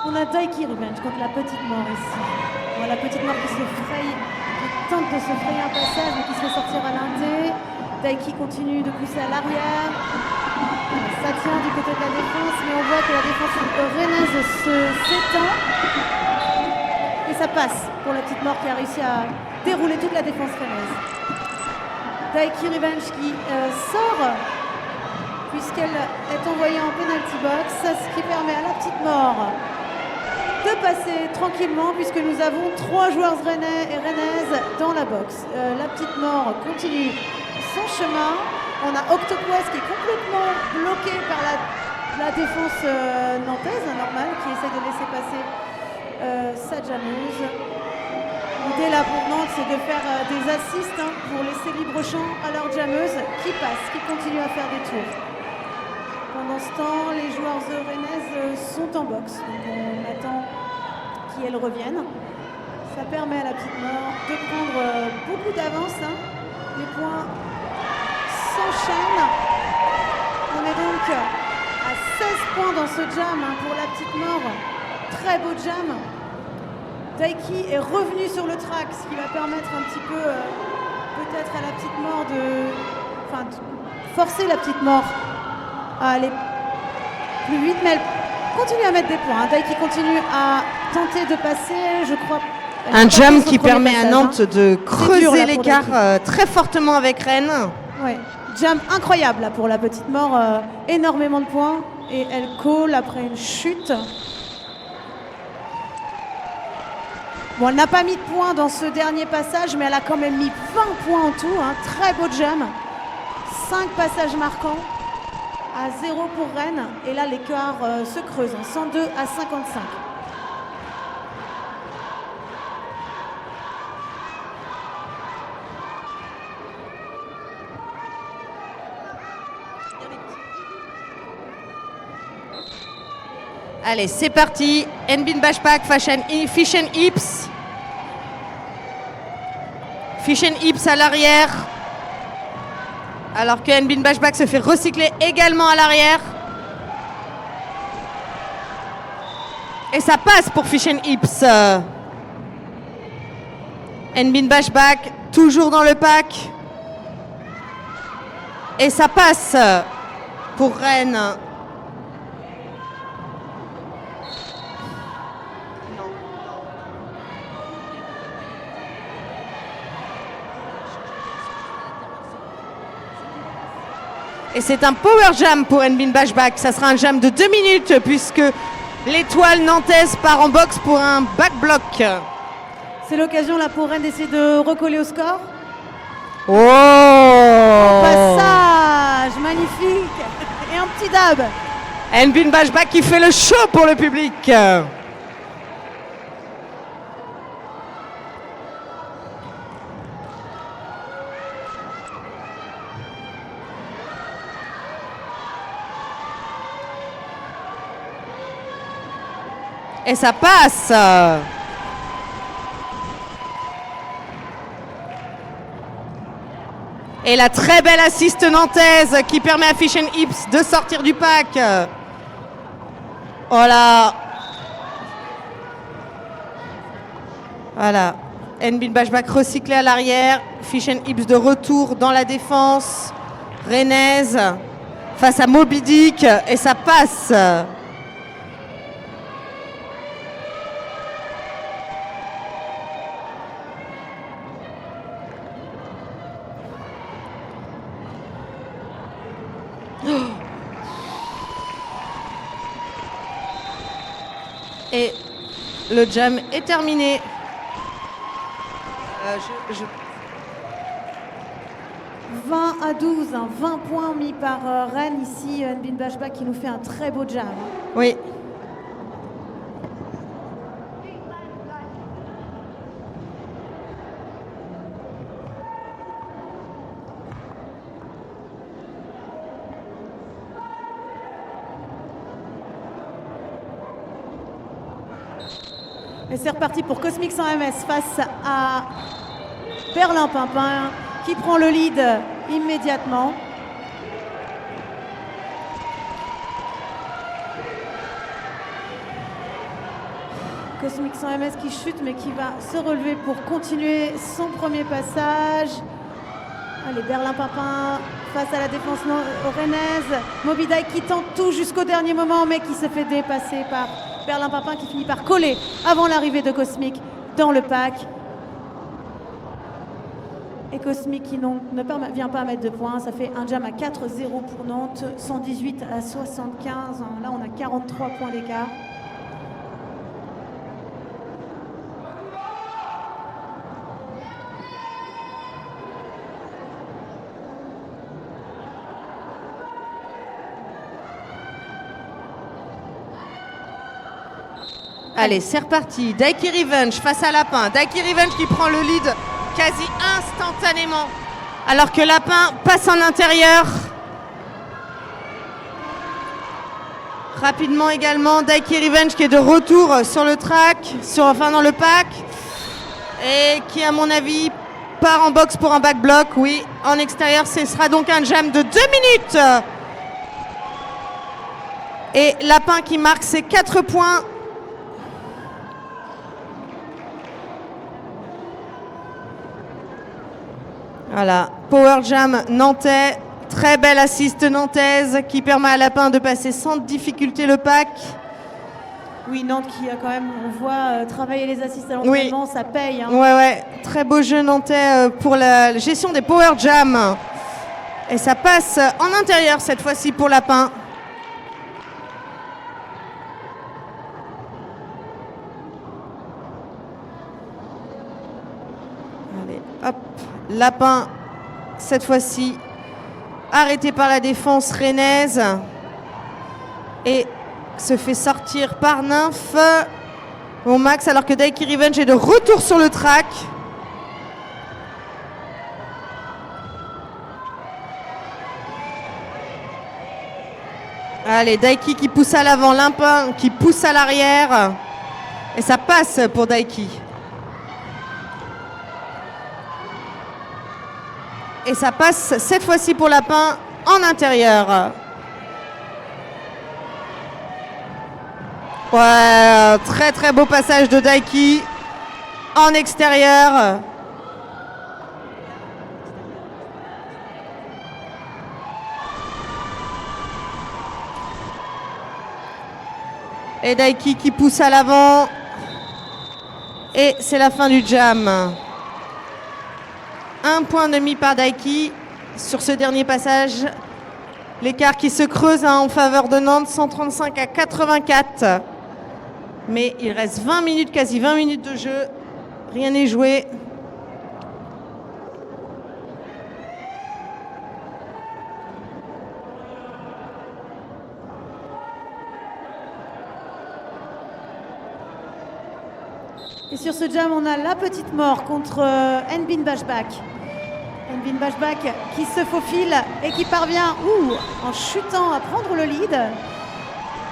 On a Daiki Revenge contre la petite mort ici. Bon, la petite mort qui se fraye, qui tente de se frayer un passage, mais qui se fait sortir à l'indé. Daiki continue de pousser à l'arrière. Ça tient du côté de la défense, mais on voit que la défense rennaise s'étend. Et ça passe pour la petite mort qui a réussi à dérouler toute la défense rennaise. Daiki Revenge qui sort, puisqu'elle est envoyée en penalty box, ce qui permet à la petite mort de passer tranquillement, puisque nous avons 3 joueurs rennais et rennaises dans la box. La petite mort continue son chemin. On a Octoquest qui est complètement bloqué par la défense nantaise, normale, qui essaie de laisser passer sa jammeuse. L'idée là pour Nantes, c'est de faire des assists pour laisser libre champ à leur jammeuse qui passe, qui continue à faire des tours. Pendant ce temps, les joueurs rennaises sont en boxe. Donc on attend qu'elles reviennent. Ça permet à la petite mort de prendre beaucoup d'avance. Les points s'enchaînent. On est donc à 16 points dans ce jam pour la petite mort. Très beau jam. Daiki est revenu sur le track, ce qui va permettre un petit peu peut-être à la petite mort de forcer la petite mort à aller plus vite, mais elle continue à mettre des points. Daiki continue à tenter de passer, je crois. Un jam qui permet à Nantes de creuser l'écart très fortement avec Rennes. Ouais. Jam incroyable là, pour la petite mort, énormément de points et elle colle après une chute. Bon, elle n'a pas mis de points dans ce dernier passage, mais elle a quand même mis 20 points en tout. Très beau jam. 5 passages marquants. À 0 pour Rennes. Et là, l'écart se creuse. 102 à 55. Allez, c'est parti. Nbin Bashpak, Fish and Hips. Fish and Hips à l'arrière. Alors que Nbin Bashpak se fait recycler également à l'arrière. Et ça passe pour Fish and Hips. Nbin Bashpak, toujours dans le pack. Et ça passe pour Rennes. Et c'est un power jam pour Nbin Bashpak. Ça sera un jam de 2 minutes puisque l'étoile nantaise part en boxe pour un back block. C'est l'occasion là pour Rennes d'essayer de recoller au score. Oh, Passage magnifique. Et un petit dab. Nbin Bashpak qui fait le show pour le public. Et ça passe. Et la très belle assiste nantaise qui permet à Fish and Hips de sortir du pack. Voilà. Voilà. Nbin Bashpak recyclé à l'arrière. Fish and Hips de retour dans la défense rennaise face à Moby Dick. Et ça passe. Et le jam est terminé. 20 à 12, 20 points mis par Rennes ici. Nbin Bashpak qui nous fait un très beau jam. Oui. Et c'est reparti pour Cosmic 100 MS face à Berlin Pimpin qui prend le lead immédiatement. Cosmic 100 MS qui chute mais qui va se relever pour continuer son premier passage. Allez, Berlin Pimpin face à la défense rennaise. Moby Dyke qui tente tout jusqu'au dernier moment mais qui se fait dépasser par Berlin Pimpin qui finit par coller avant l'arrivée de Cosmic dans le pack. Et Cosmic qui ne vient pas à mettre de points. Ça fait un jam à 4-0 pour Nantes, 118 à 75. Là, on a 43 points d'écart. Allez, c'est reparti. Daiki Revenge face à Lapin. Daiki Revenge qui prend le lead quasi instantanément. Alors que Lapin passe en intérieur. Rapidement également, Daiki Revenge qui est de retour sur le track, dans le pack. Et qui, à mon avis, part en box pour un back block. Oui, en extérieur, ce sera donc un jam de 2 minutes. Et Lapin qui marque ses 4 points. Voilà, Power Jam nantais, très belle assiste nantaise qui permet à Lapin de passer sans difficulté le pack. Oui, Nantes qui a quand même, on voit travailler les assists à l'entraînement, oui. Ça paye. Hein. Ouais, très beau jeu nantais pour la gestion des Power Jam. Et ça passe en intérieur cette fois-ci pour Lapin. Allez, hop. Lapin, cette fois-ci, arrêté par la défense rennaise et se fait sortir par Nymph au max alors que Daiki Revenge est de retour sur le track. Allez, Daiki qui pousse à l'avant, Lapin qui pousse à l'arrière et ça passe pour Daiki. Et ça passe cette fois-ci pour Lapin en intérieur. Ouais, très très beau passage de Daiki en extérieur. Et Daiki qui pousse à l'avant. Et c'est la fin du jam. 1,5 point par Daiki sur ce dernier passage. L'écart qui se creuse en faveur de Nantes, 135 à 84. Mais il reste 20 minutes, quasi 20 minutes de jeu. Rien n'est joué. Et sur ce jam, on a la petite mort contre Nbin Bashback. Nbin Bashback qui se faufile et qui parvient, en chutant, à prendre le lead.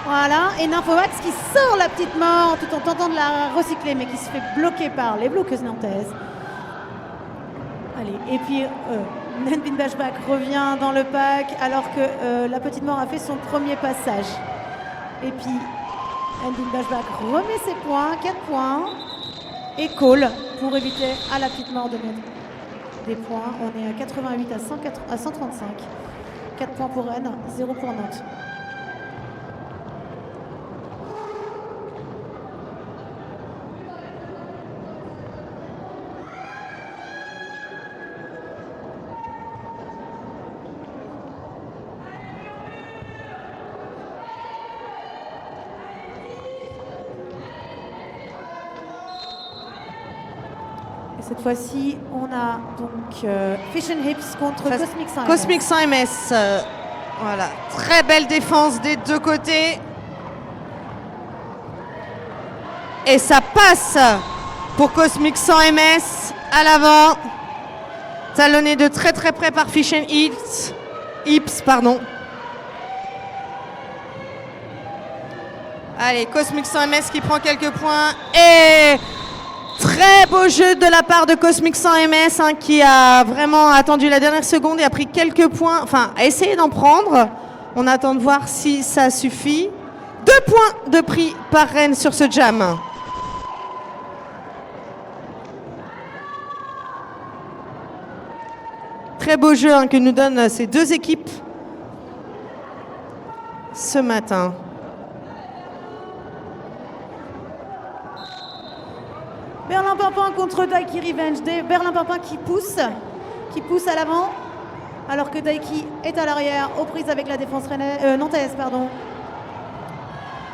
Voilà, et Nymphomax qui sort la petite mort tout en tentant de la recycler, mais qui se fait bloquer par les bloqueuses nantaises. Allez, et puis Nbin Bashback revient dans le pack alors que la petite mort a fait son premier passage. Et puis Nbin Bashback remet ses points, 4 points. Et call pour éviter à la petite mort de mettre des points. On est à 88 à 135. 4 points pour Rennes, 0 pour Nantes. Cette fois-ci, on a donc Fish and Hips contre Cosmic 100 MS. Cosmic 100 MS. Voilà, très belle défense des deux côtés. Et ça passe pour Cosmic 100 MS à l'avant. Talonné de très très près par Fish and Hips. Allez, Cosmic 100 MS qui prend quelques points. Et très beau jeu de la part de Cosmic 100 MS hein, qui a vraiment attendu la dernière seconde et a pris quelques points, enfin a essayé d'en prendre. On attend de voir si ça suffit. 2 points de prix par Rennes sur ce jam. Très beau jeu hein, que nous donnent ces deux équipes ce matin. Berlin Pimpin contre Daiki Revenge. Berlin Pimpin qui pousse à l'avant, alors que Daiki est à l'arrière, aux prises avec la défense nantaise. Pardon.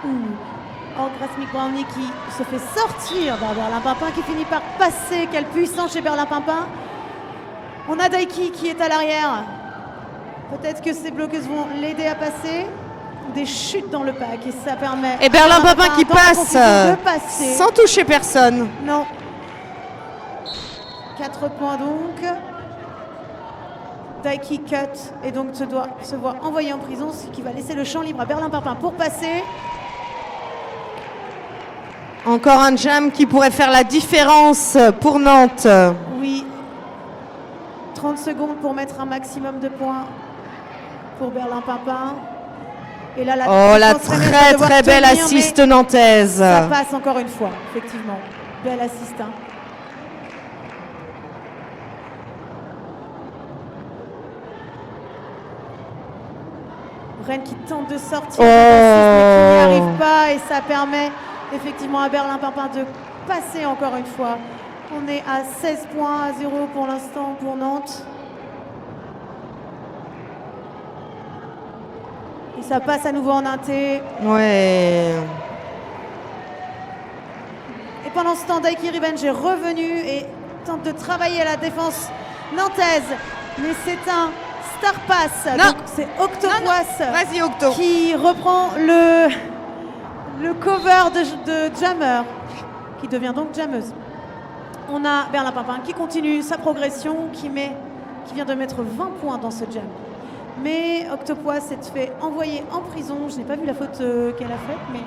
Oh, Cosmic Brownie qui se fait sortir d'un Berlin Pimpin, qui finit par passer. Quelle puissance chez Berlin Pimpin. On a Daiki qui est à l'arrière. Peut-être que ces bloqueuses vont l'aider à passer. Des chutes dans le pack et ça permet... Et Berlin Pimpin qui passe de passer. Sans toucher personne. Non. 4 points donc. Daiki cut et donc se voit envoyé en prison, ce qui va laisser le champ libre à Berlin Pimpin pour passer. Encore un jam qui pourrait faire la différence pour Nantes. Oui. 30 secondes pour mettre un maximum de points pour Berlin Pimpin. Et là, la très belle assiste nantaise. Ça passe encore une fois, effectivement. Belle assiste. Hein. Rennes qui tente de sortir, mais qui n'y arrive pas. Et ça permet effectivement à Berlin Pimpin de passer encore une fois. On est à 16 points à 0 pour l'instant pour Nantes. Et ça passe à nouveau en inté. Ouais. Et pendant ce temps, Daiki Revenge est revenu et tente de travailler à la défense nantaise. Mais c'est un Star Pass. Non. Donc c'est Octopoise Vas-y, Octo. qui reprend le cover de Jammer, qui devient donc jammeuse. On a Berlin Pimpin qui continue sa progression, qui vient de mettre 20 points dans ce jam. Mais Octopoise s'est fait envoyer en prison. Je n'ai pas vu la faute qu'elle a faite, mais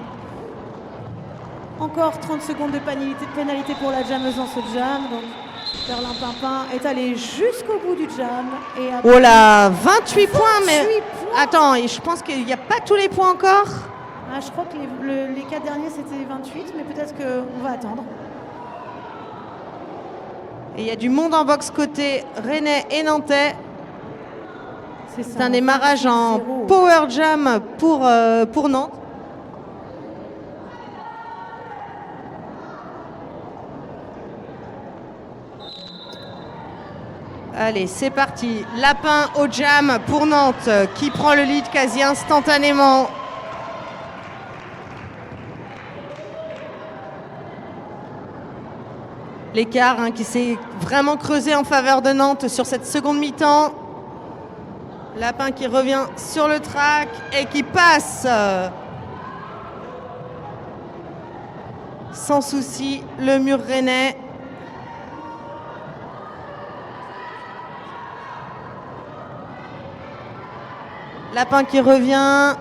encore 30 secondes de pénalité pour la jammeuse dans ce jam. Donc Berlin Pimpin est allé jusqu'au bout du jam. Et oh là, 28 points, mais... points. Attends, je pense qu'il n'y a pas tous les points encore. Ah, je crois que les 4 derniers c'était 28, mais peut-être qu'on va attendre. Et il y a du monde en box côté rennais et nantais. C'est un démarrage en power jam pour Nantes. Allez, c'est parti. Lapin au jam pour Nantes qui prend le lead quasi instantanément. L'écart hein, qui s'est vraiment creusé en faveur de Nantes sur cette seconde mi-temps. Lapin qui revient sur le track et qui passe sans souci le mur rennais. Lapin qui revient.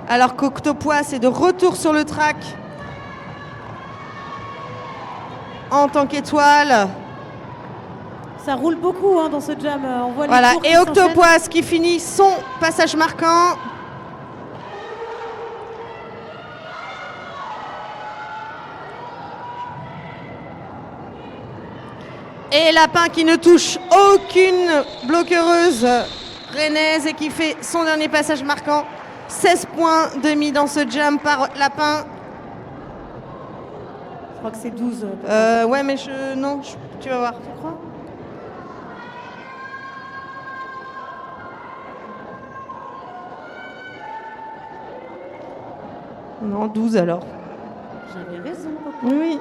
Alors qu'Octopoise est de retour sur le track en tant qu'étoile. Ça roule beaucoup hein, dans ce jam. On voit voilà, les tours et Octopoise qui finit son passage marquant. Et Lapin qui ne touche aucune bloqueuse rennaise et qui fait son dernier passage marquant. 16 points de mis dans ce jam par Lapin. Je crois que c'est 12. Ouais, mais non, tu vas voir. Tu crois ? Non, 12 alors. J'avais raison. Oui,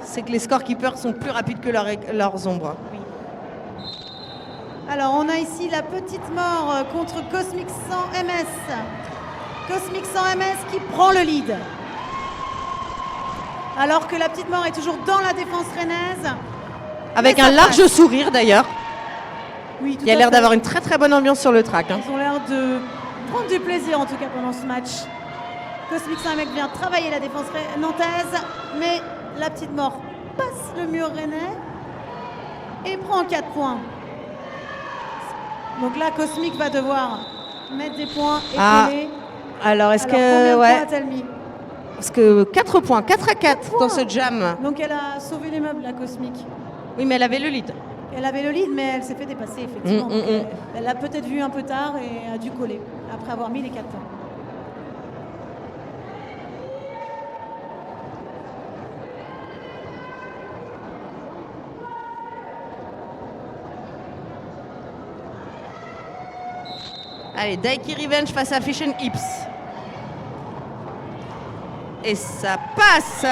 c'est que les scorekeepers sont plus rapides que leurs ombres. Oui. Alors, on a ici la petite mort contre Cosmic 100 MS. Cosmic 100 MS qui prend le lead. Alors que la petite mort est toujours dans la défense rennaise. Avec un large sourire d'ailleurs. Oui, tout Il y a à l'air fait. d'avoir une très très bonne ambiance sur le track. Hein. Ils ont l'air de prendre du plaisir en tout cas pendant ce match. Cosmic Saint-Mec vient travailler la défense nantaise, mais la petite mort passe le mur rennais et prend 4 points. Donc là, Cosmic va devoir mettre des points et coller. Alors, est-ce Combien que... de Ouais. points a-t-elle mis? Parce que 4 points, 4-4 dans ce jam. Donc elle a sauvé l'immeuble, la Cosmic. Oui, mais elle avait le lead. Elle avait le lead, mais elle s'est fait dépasser, effectivement. Donc, elle l'a peut-être vu un peu tard et a dû coller, après avoir mis les 4 points. Allez, Daiki Revenge face à Fish and Hips. Et ça passe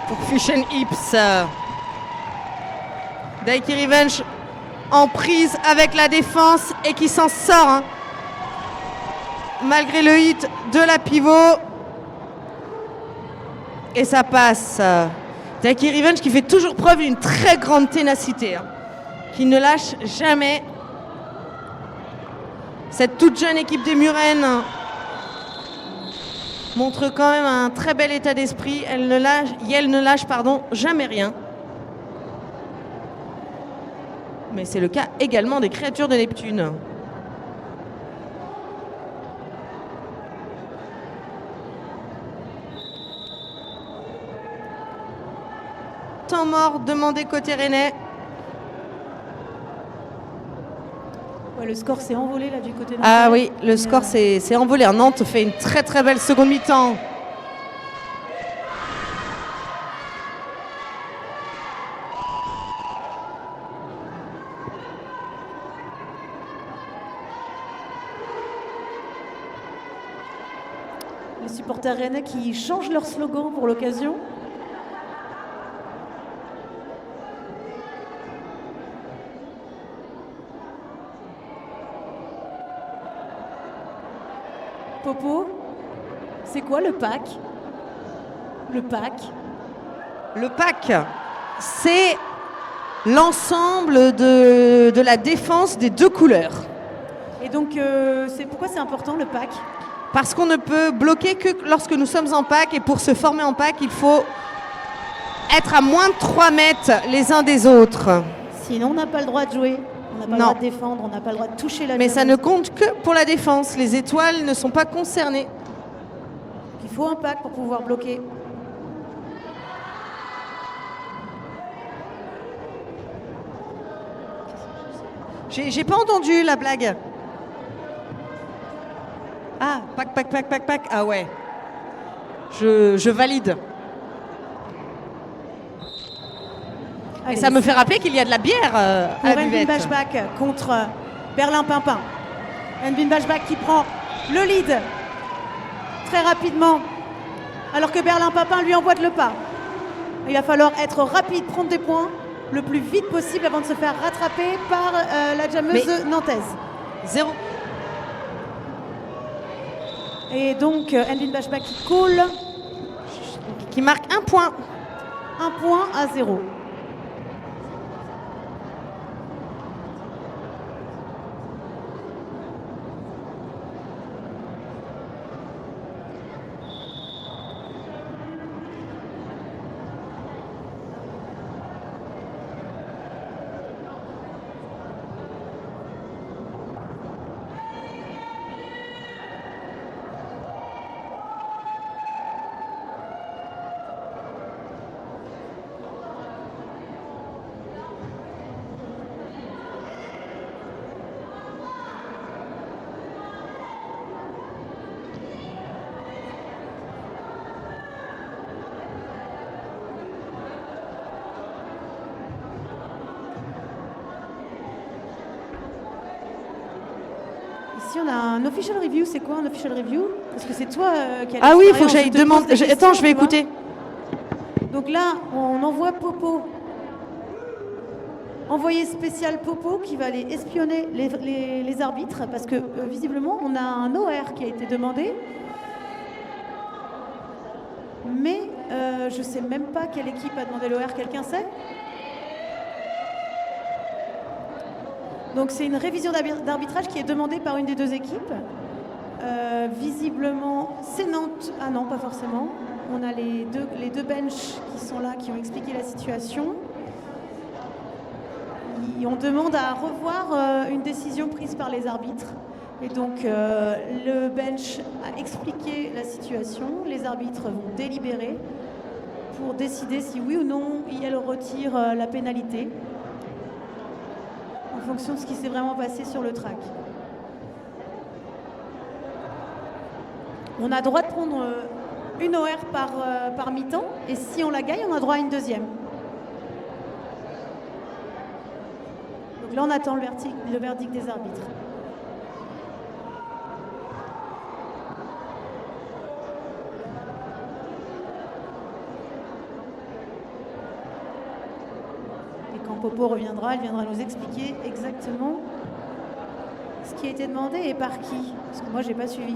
pour Fish and Hips. Daiki Revenge en prise avec la défense et qui s'en sort. Hein. Malgré le hit de la pivot. Et ça passe. Daiki Revenge qui fait toujours preuve d'une très grande ténacité. Hein. Qui ne lâche jamais. Cette toute jeune équipe des Murennes montre quand même un très bel état d'esprit. Elle ne lâche jamais rien. Mais c'est le cas également des créatures de Neptune. Temps mort demandé côté rennais. Ouais, le score s'est envolé là du côté de Ah Nantes. oui, le score s'est envolé. Nantes fait une très très belle seconde mi-temps. Les supporters rennais qui changent leur slogan pour l'occasion. Popo, c'est quoi le pack? Le pack? Le pack, c'est l'ensemble de la défense des deux couleurs. Et donc, pourquoi c'est important le pack? Parce qu'on ne peut bloquer que lorsque nous sommes en pack. Et pour se former en pack, il faut être à moins de 3 mètres les uns des autres. Sinon, on n'a pas le droit de jouer. On n'a pas le droit de défendre, on n'a pas le droit de toucher la Mais ça diamètre. ne compte que pour la défense. Les étoiles ne sont pas concernées. Il faut un pack pour pouvoir bloquer. J'ai pas entendu la blague. Ah, pack. Ah ouais. Je valide. Et ça me fait rappeler qu'il y a de la bière à Pour Envin buvette. Bashback contre Berlin Pimpin. Envin Bashback qui prend le lead très rapidement, alors que Berlin Pimpin lui emboîte le pas. Il va falloir être rapide, prendre des points le plus vite possible avant de se faire rattraper par la jammeuse nantaise. 0. Et donc Envin Bashback qui coule. Qui marque 1 point. 1 point à 0. Ici, on a un official review. C'est quoi un official review? Parce que c'est toi qui as Ah oui, il faut que l'expérience. j'aille Je te pose demander. des questions, Attends, je vais tu vois. écouter. Donc là, on envoie Popo. Envoyé spécial Popo qui va aller espionner les arbitres parce que visiblement, on a un OR qui a été demandé. Mais je ne sais même pas quelle équipe a demandé l'OR. Quelqu'un sait? Donc c'est une révision d'arbitrage qui est demandée par une des deux équipes. Visiblement, c'est Nantes. Ah non, pas forcément. On a les deux benches qui sont là, qui ont expliqué la situation. On demande à revoir une décision prise par les arbitres. Et donc, le bench a expliqué la situation. Les arbitres vont délibérer pour décider si oui ou non elle retire la pénalité en fonction de ce qui s'est vraiment passé sur le track. On a droit de prendre une OR par mi-temps et si on la gagne, on a droit à une deuxième. Donc là, on attend le verdict des arbitres. Et quand Popo reviendra, elle viendra nous expliquer exactement ce qui a été demandé et par qui. Parce que moi, j'ai pas suivi.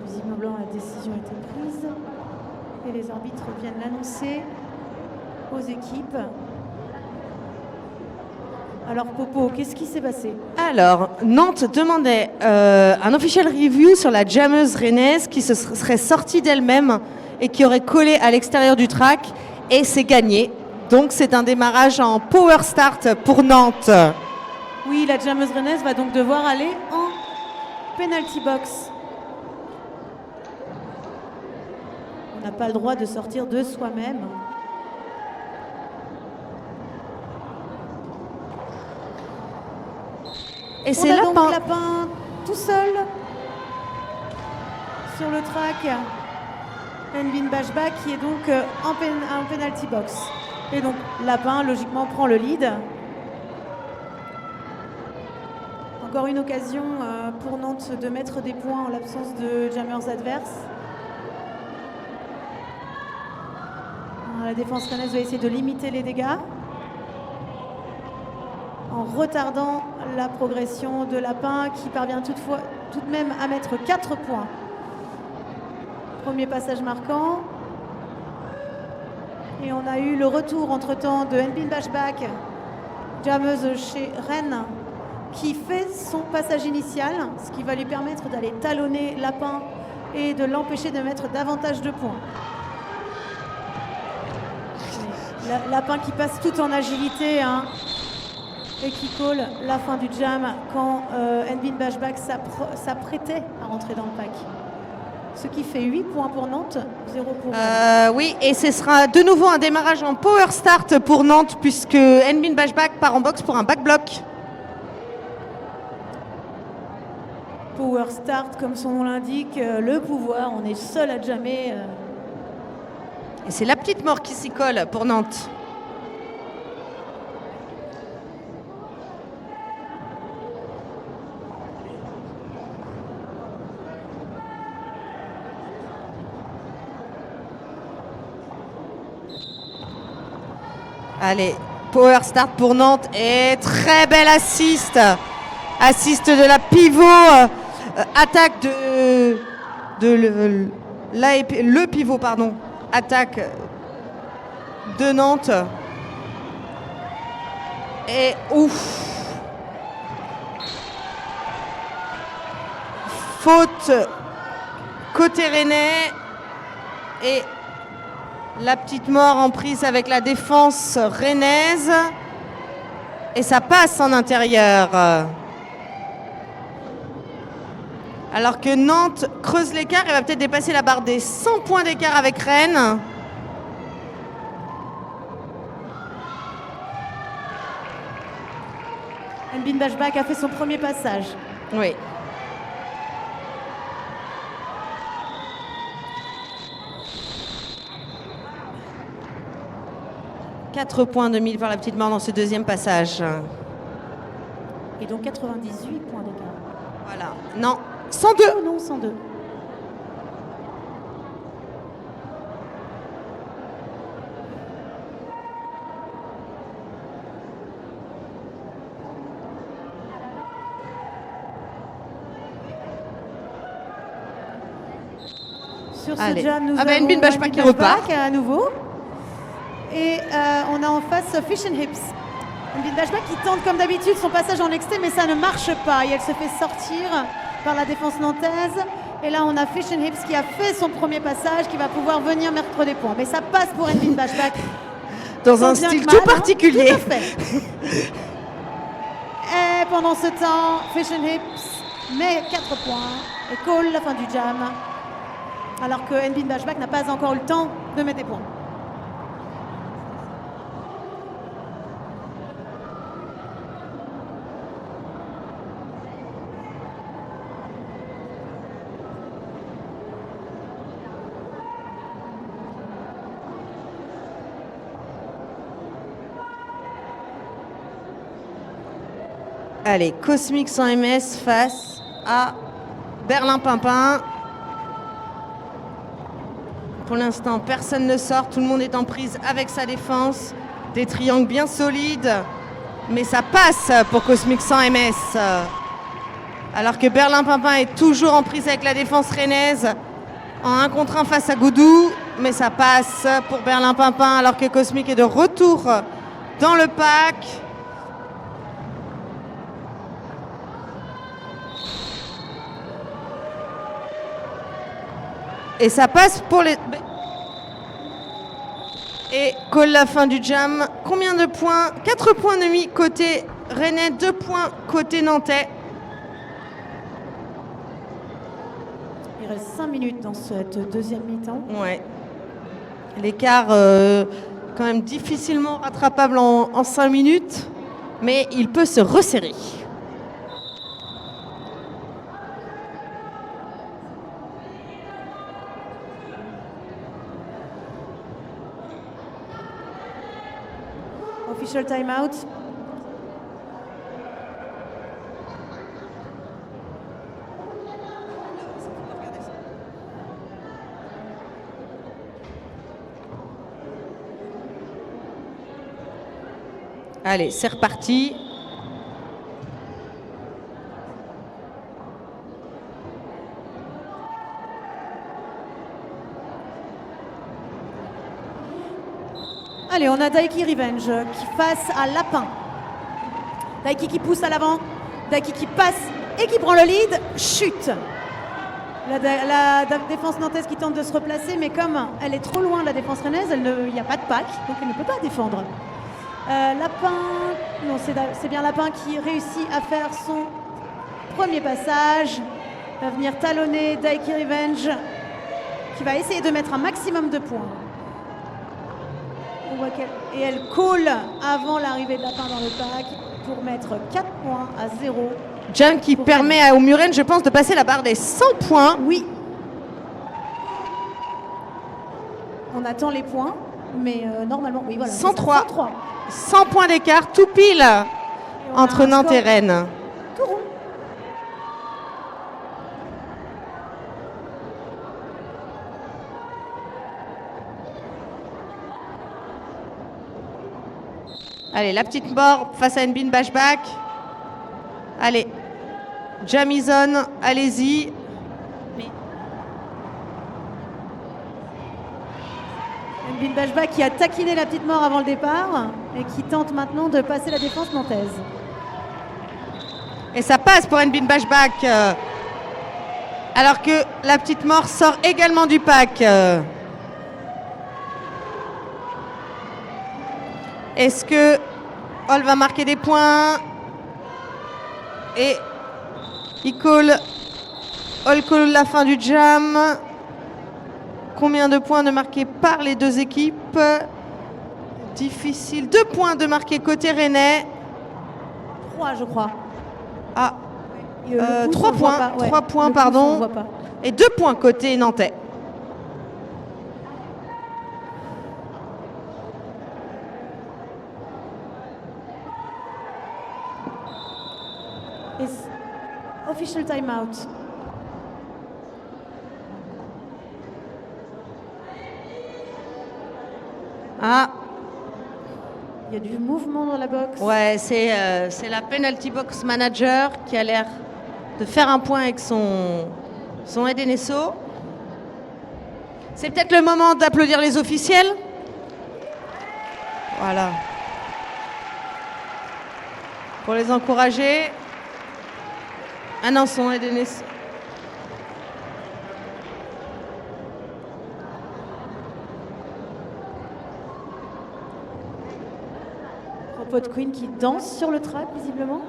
Visiblement, la décision a été prise et les arbitres viennent l'annoncer aux équipes. Alors Popo, qu'est-ce qui s'est passé? Alors, Nantes demandait un official review sur la jammeuse rennaise qui se serait sortie d'elle-même et qui aurait collé à l'extérieur du track et c'est gagné. Donc c'est un démarrage en power start pour Nantes. Oui, la jammeuse rennaise va donc devoir aller en penalty box. On n'a pas le droit de sortir de soi-même. Et On c'est a donc Lapin. Lapin tout seul sur le track. Nbin Bashback qui est donc en penalty box. Et donc Lapin, logiquement, prend le lead. Encore une occasion pour Nantes de mettre des points en l'absence de jammers adverses. La défense rennaise va essayer de limiter les dégâts en retardant la progression de Lapin qui parvient tout de même à mettre 4 points. Premier passage marquant. Et on a eu le retour entre-temps de Nbin Bashback, jammeuse chez Rennes, qui fait son passage initial, ce qui va lui permettre d'aller talonner Lapin et de l'empêcher de mettre davantage de points. Lapin qui passe tout en agilité et qui colle la fin du jam quand Nbin Bashback s'apprêtait à rentrer dans le pack. Ce qui fait 8 points pour Nantes, 0 pour Rennes. Oui, et ce sera de nouveau un démarrage en power start pour Nantes puisque Nbin Bashback part en boxe pour un back block. Power start, comme son nom l'indique, le pouvoir, on est seul à jammer. Et c'est la petite mort qui s'y colle pour Nantes. Allez, power start pour Nantes et très belle assist. Assist de la pivot. Attaque le pivot, pardon. Attaque de Nantes. Et ouf. Faute côté rennais. Et la petite mort en prise avec la défense rennaise. Et ça passe en intérieur. Alors que Nantes creuse l'écart et va peut-être dépasser la barre des 100 points d'écart avec Rennes. Nbin Bashback a fait son premier passage. Oui. « 4 points de 1000 par la petite mort dans ce deuxième passage. » Et donc 98 points d'écart. Voilà. Non, 102. Oh non, 102. Sur ce Allez. jam, nous Ah bah, avons Nbin Bashback qui repart. à nouveau. Et on a en face Fish and Hips. Nbin Bashback qui tente comme d'habitude son passage en exté, mais ça ne marche pas. Et elle se fait sortir par la défense nantaise. Et là, on a Fish and Hips qui a fait son premier passage, qui va pouvoir venir mettre des points. Mais ça passe pour Nbin Bashback. Dans un Sans bien style que tout mal, hein. particulier. Tout à fait. Et pendant ce temps, Fish and Hips met 4 points et call la fin du jam. Alors que Nbin Bashback n'a pas encore eu le temps de mettre des points. Allez, Cosmic sans MS face à Berlin Pimpin. Pour l'instant, personne ne sort. Tout le monde est en prise avec sa défense. Des triangles bien solides. Mais ça passe pour Cosmic sans MS. Alors que Berlin Pimpin est toujours en prise avec la défense rennaise. En 1 contre 1 face à Goudou. Mais ça passe pour Berlin Pimpin alors que Cosmic est de retour dans le pack. Et ça passe pour les... Et call la fin du jam. Combien de points? 4 points et demi côté rennais, 2 points côté nantais. Il reste 5 minutes dans cette deuxième mi-temps. Ouais. L'écart quand même difficilement rattrapable en 5 minutes. Mais il peut se resserrer. Official timeout. Allez, c'est reparti. Allez, on a Daiki Revenge qui passe à Lapin. Daiki qui pousse à l'avant. Daiki qui passe et qui prend le lead. Chute. La défense nantaise qui tente de se replacer, mais comme elle est trop loin de la défense rennaise, il n'y a pas de pack, donc elle ne peut pas défendre. Lapin, non, c'est bien Lapin qui réussit à faire son premier passage. Va venir talonner Daiki Revenge qui va essayer de mettre un maximum de points. On voit et elle call avant l'arrivée de Lapin dans le pack pour mettre 4 points à 0. Jam qui permet aux Muren, je pense, de passer la barre des 100 points. Oui. On attend les points, mais normalement, oui, voilà. 103. 103. 100 points d'écart, tout pile entre Nantes et Rennes. Tout rond. Allez, la petite mort face à Nbin Bashback. Allez, Jamison, allez-y. Nbin Bashback qui a taquiné la petite mort avant le départ et qui tente maintenant de passer la défense nantaise. Et ça passe pour Nbin Bashback. Alors que la petite mort sort également du pack. Est-ce que Hall va marquer des points? Et il call. Hall call la fin du jam. Combien de points de marqués par les deux équipes? Difficile. 2 points de marqués côté rennais. 3, je crois. Ah, Et, le pouce, 3 on le voit points, pas. Ouais, 3 points, le pouce, on pardon. le voit pas. Et 2 points côté nantais. Official timeout. Ah, Il y a du mouvement dans la box. ouais, c'est la penalty box manager qui a l'air de faire un point avec son Edenesso. C'est peut-être le moment d'applaudir les officiels. Voilà. Pour les encourager. Ah non, son est donné. Cropot Queen qui danse sur le track, visiblement.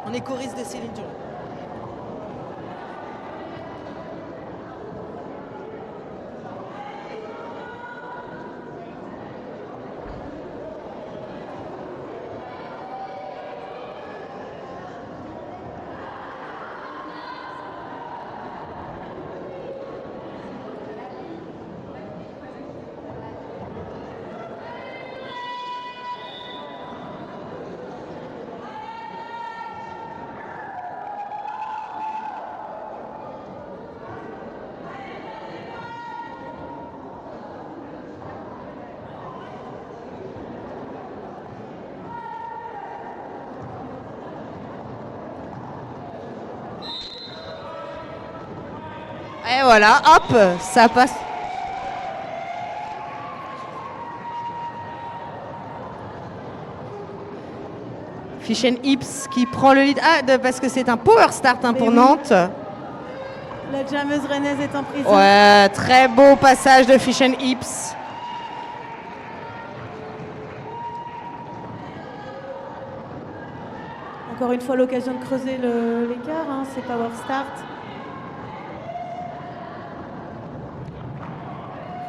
On est choriste de Céline Dion. Et voilà, hop, ça passe. Fish and Hips qui prend le lead. Ah, parce que c'est un power start pour oui. Nantes. La jammeuse rennaise est en prison. Ouais, très beau passage de Fish and Hips. Encore une fois, l'occasion de creuser l'écart, hein, c'est power start.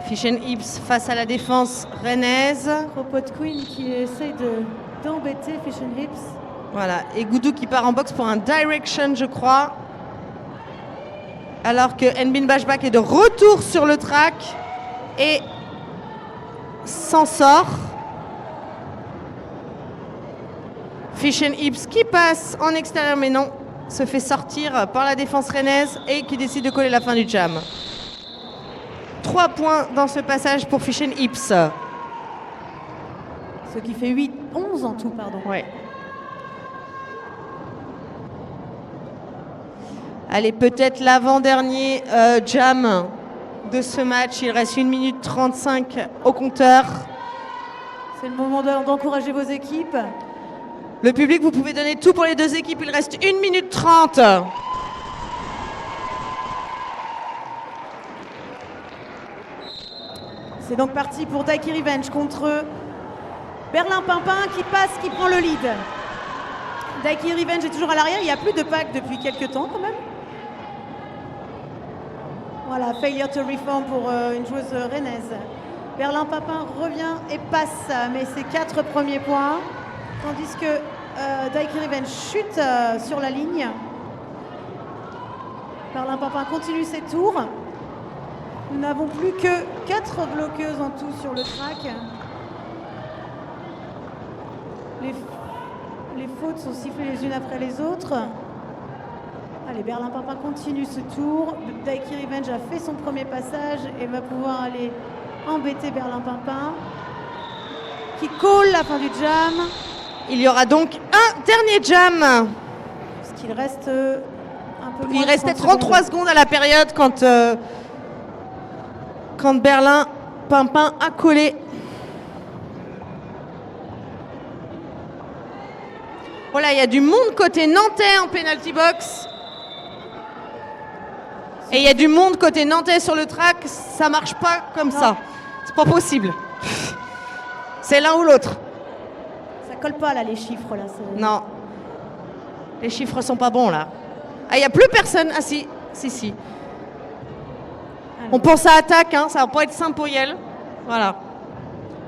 Fish and Hips face à la défense rennaise. Cropot Queen qui essaye d'embêter Fish and Hips. Voilà, et Goudou qui part en boxe pour un direction, je crois. Alors que Nbin Bashback est de retour sur le track et s'en sort. Fish and Hips qui passe en extérieur, mais non, se fait sortir par la défense rennaise et qui décide de coller la fin du jam. 3 points dans ce passage pour Fish and Hips. Ce qui fait 11 en tout, pardon. Ouais. Allez, peut-être l'avant-dernier jam de ce match. Il reste 1 minute 35 au compteur. C'est le moment d'encourager vos équipes. Le public, vous pouvez donner tout pour les deux équipes. Il reste 1 minute 30. C'est donc parti pour Daiki Revenge contre Berlin Pimpin qui passe, qui prend le lead. Daiki Revenge est toujours à l'arrière. Il n'y a plus de pack depuis quelques temps quand même. Voilà, failure to reform pour une joueuse rennaise. Berlin Pimpin revient et passe, mais ses 4 premiers points. Tandis que Daiki Revenge chute sur la ligne. Berlin Pimpin continue ses tours. Nous n'avons plus que 4 bloqueuses en tout sur le track. Les fautes sont sifflées les unes après les autres. Allez, Berlin Pimpin continue ce tour. Daiki Revenge a fait son premier passage et va pouvoir aller embêter Berlin Pimpin. Qui colle la fin du jam. Il y aura donc un dernier jam. Parce qu'il reste un peu moins. Il de restait 30 33 secondes à la période quand Berlin Pimpin a collé. Voilà, il y a du monde côté nantais en penalty box. Et il y a du monde côté nantais sur le track. Ça marche pas comme ça. C'est pas possible. C'est l'un ou l'autre. Ça colle pas là les chiffres là. Non. Les chiffres sont pas bons là. Ah, il n'y a plus personne. Ah si. On pense à Attaque, hein, ça va pas être simple pour Yel. Voilà.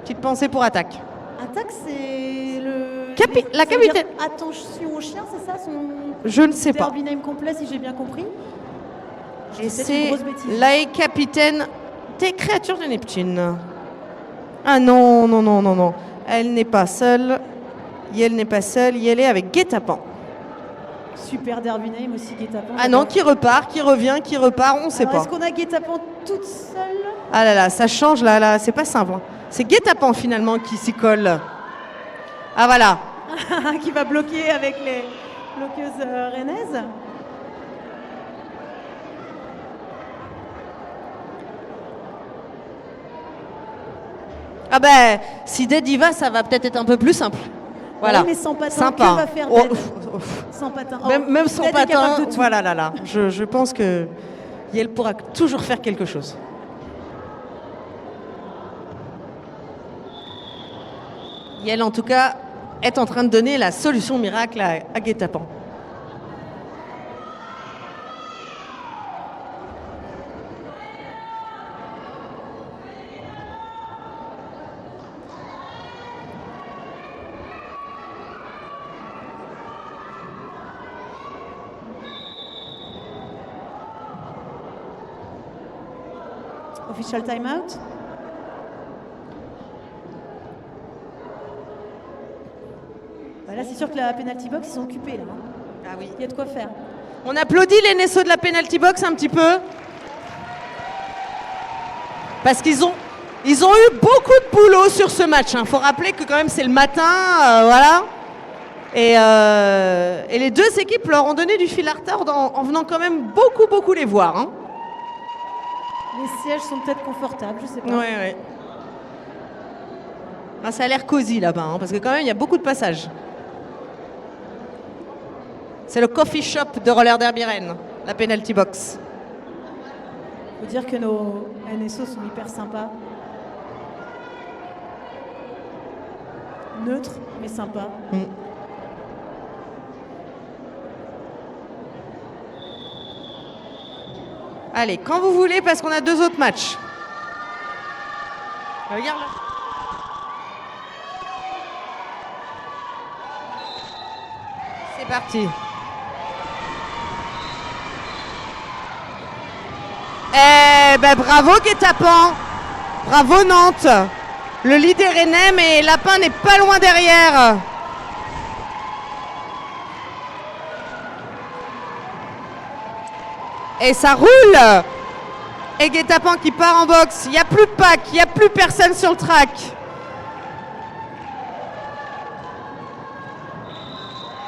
Petite pensée pour Attaque. Attaque, c'est le. La capitaine. Attention au chien, c'est ça son. Je ne sais pas. Derby name complet, si j'ai bien compris. Et c'est la capitaine des créatures de Neptune. Ah non. Elle n'est pas seule. Yel n'est pas seule. Yel est avec Guet-apens. Super derby name aussi, Guet-apens. Ah non, qui repart, qui revient, qui repart, on ne sait Alors, pas. est-ce qu'on a Guet-apens toute seule? Ah là là, ça change là, c'est pas simple. Hein. C'est Guet-apens finalement qui s'y colle. Ah voilà. Qui va bloquer avec les bloqueuses rennaises. Ah ben, si Dead y va, ça va peut-être être un peu plus simple. Voilà. Oui, mais sans patin, Sympa. que va faire Oh, Dead ouf, ouf. Sans patin. Même sans Dead est capable patin, de tout. voilà là. Je pense que Yel pourra toujours faire quelque chose. Yel, en tout cas, est en train de donner la solution miracle à Guet-apens. Official timeout. Bah là, c'est sûr que la penalty box, ils sont occupés là. Hein. Ah oui. Il y a de quoi faire. On applaudit les Nesso de la penalty box un petit peu. Parce qu'ils ont eu beaucoup de boulot sur ce match. Il faut rappeler que quand même c'est le matin, voilà. Et les deux équipes leur ont donné du fil à retordre en venant quand même beaucoup les voir. Hein. Les sièges sont peut-être confortables, je sais pas. Ouais. Ah, ça a l'air cosy là-bas, hein, parce que quand même il y a beaucoup de passages. C'est le coffee shop de Roller Derby Rennes, la penalty box. Faut dire que nos NSO sont hyper sympas. Neutres, mais sympas. Allez, quand vous voulez, parce qu'on a 2 autres matchs. Regarde là. C'est parti. Eh ben bravo Guet-apens, bravo Nantes. Le leader est rennais, mais Lapin n'est pas loin derrière. Et ça roule. Et Guet-apens qui part en boxe. Il n'y a plus de pack, il n'y a plus personne sur le track.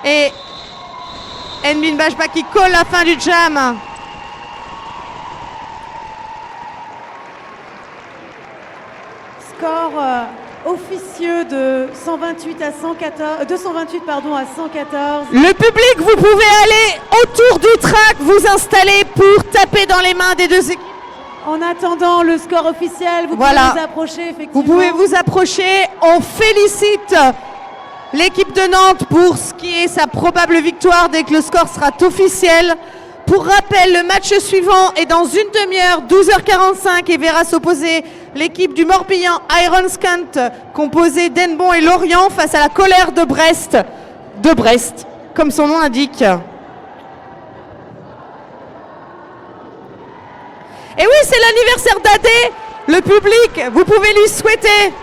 Et Nbin Bajba qui colle la fin du jam. Score officieux de 228 à 114. Le public, vous pouvez aller autour du track, vous installer pour taper dans les mains des deux équipes. En attendant le score officiel, vous Voilà. pouvez vous approcher, effectivement. Vous pouvez vous approcher. On félicite l'équipe de Nantes pour ce qui est sa probable victoire dès que le score sera officiel. Pour rappel, le match suivant est dans une demi-heure, 12h45, et verra s'opposer l'équipe du Morbihan Iron Scant, composée d'Henbon et Lorient, face à la Colère de Brest, comme son nom l'indique. Et oui, c'est l'anniversaire d'Adé, le public, vous pouvez lui souhaiter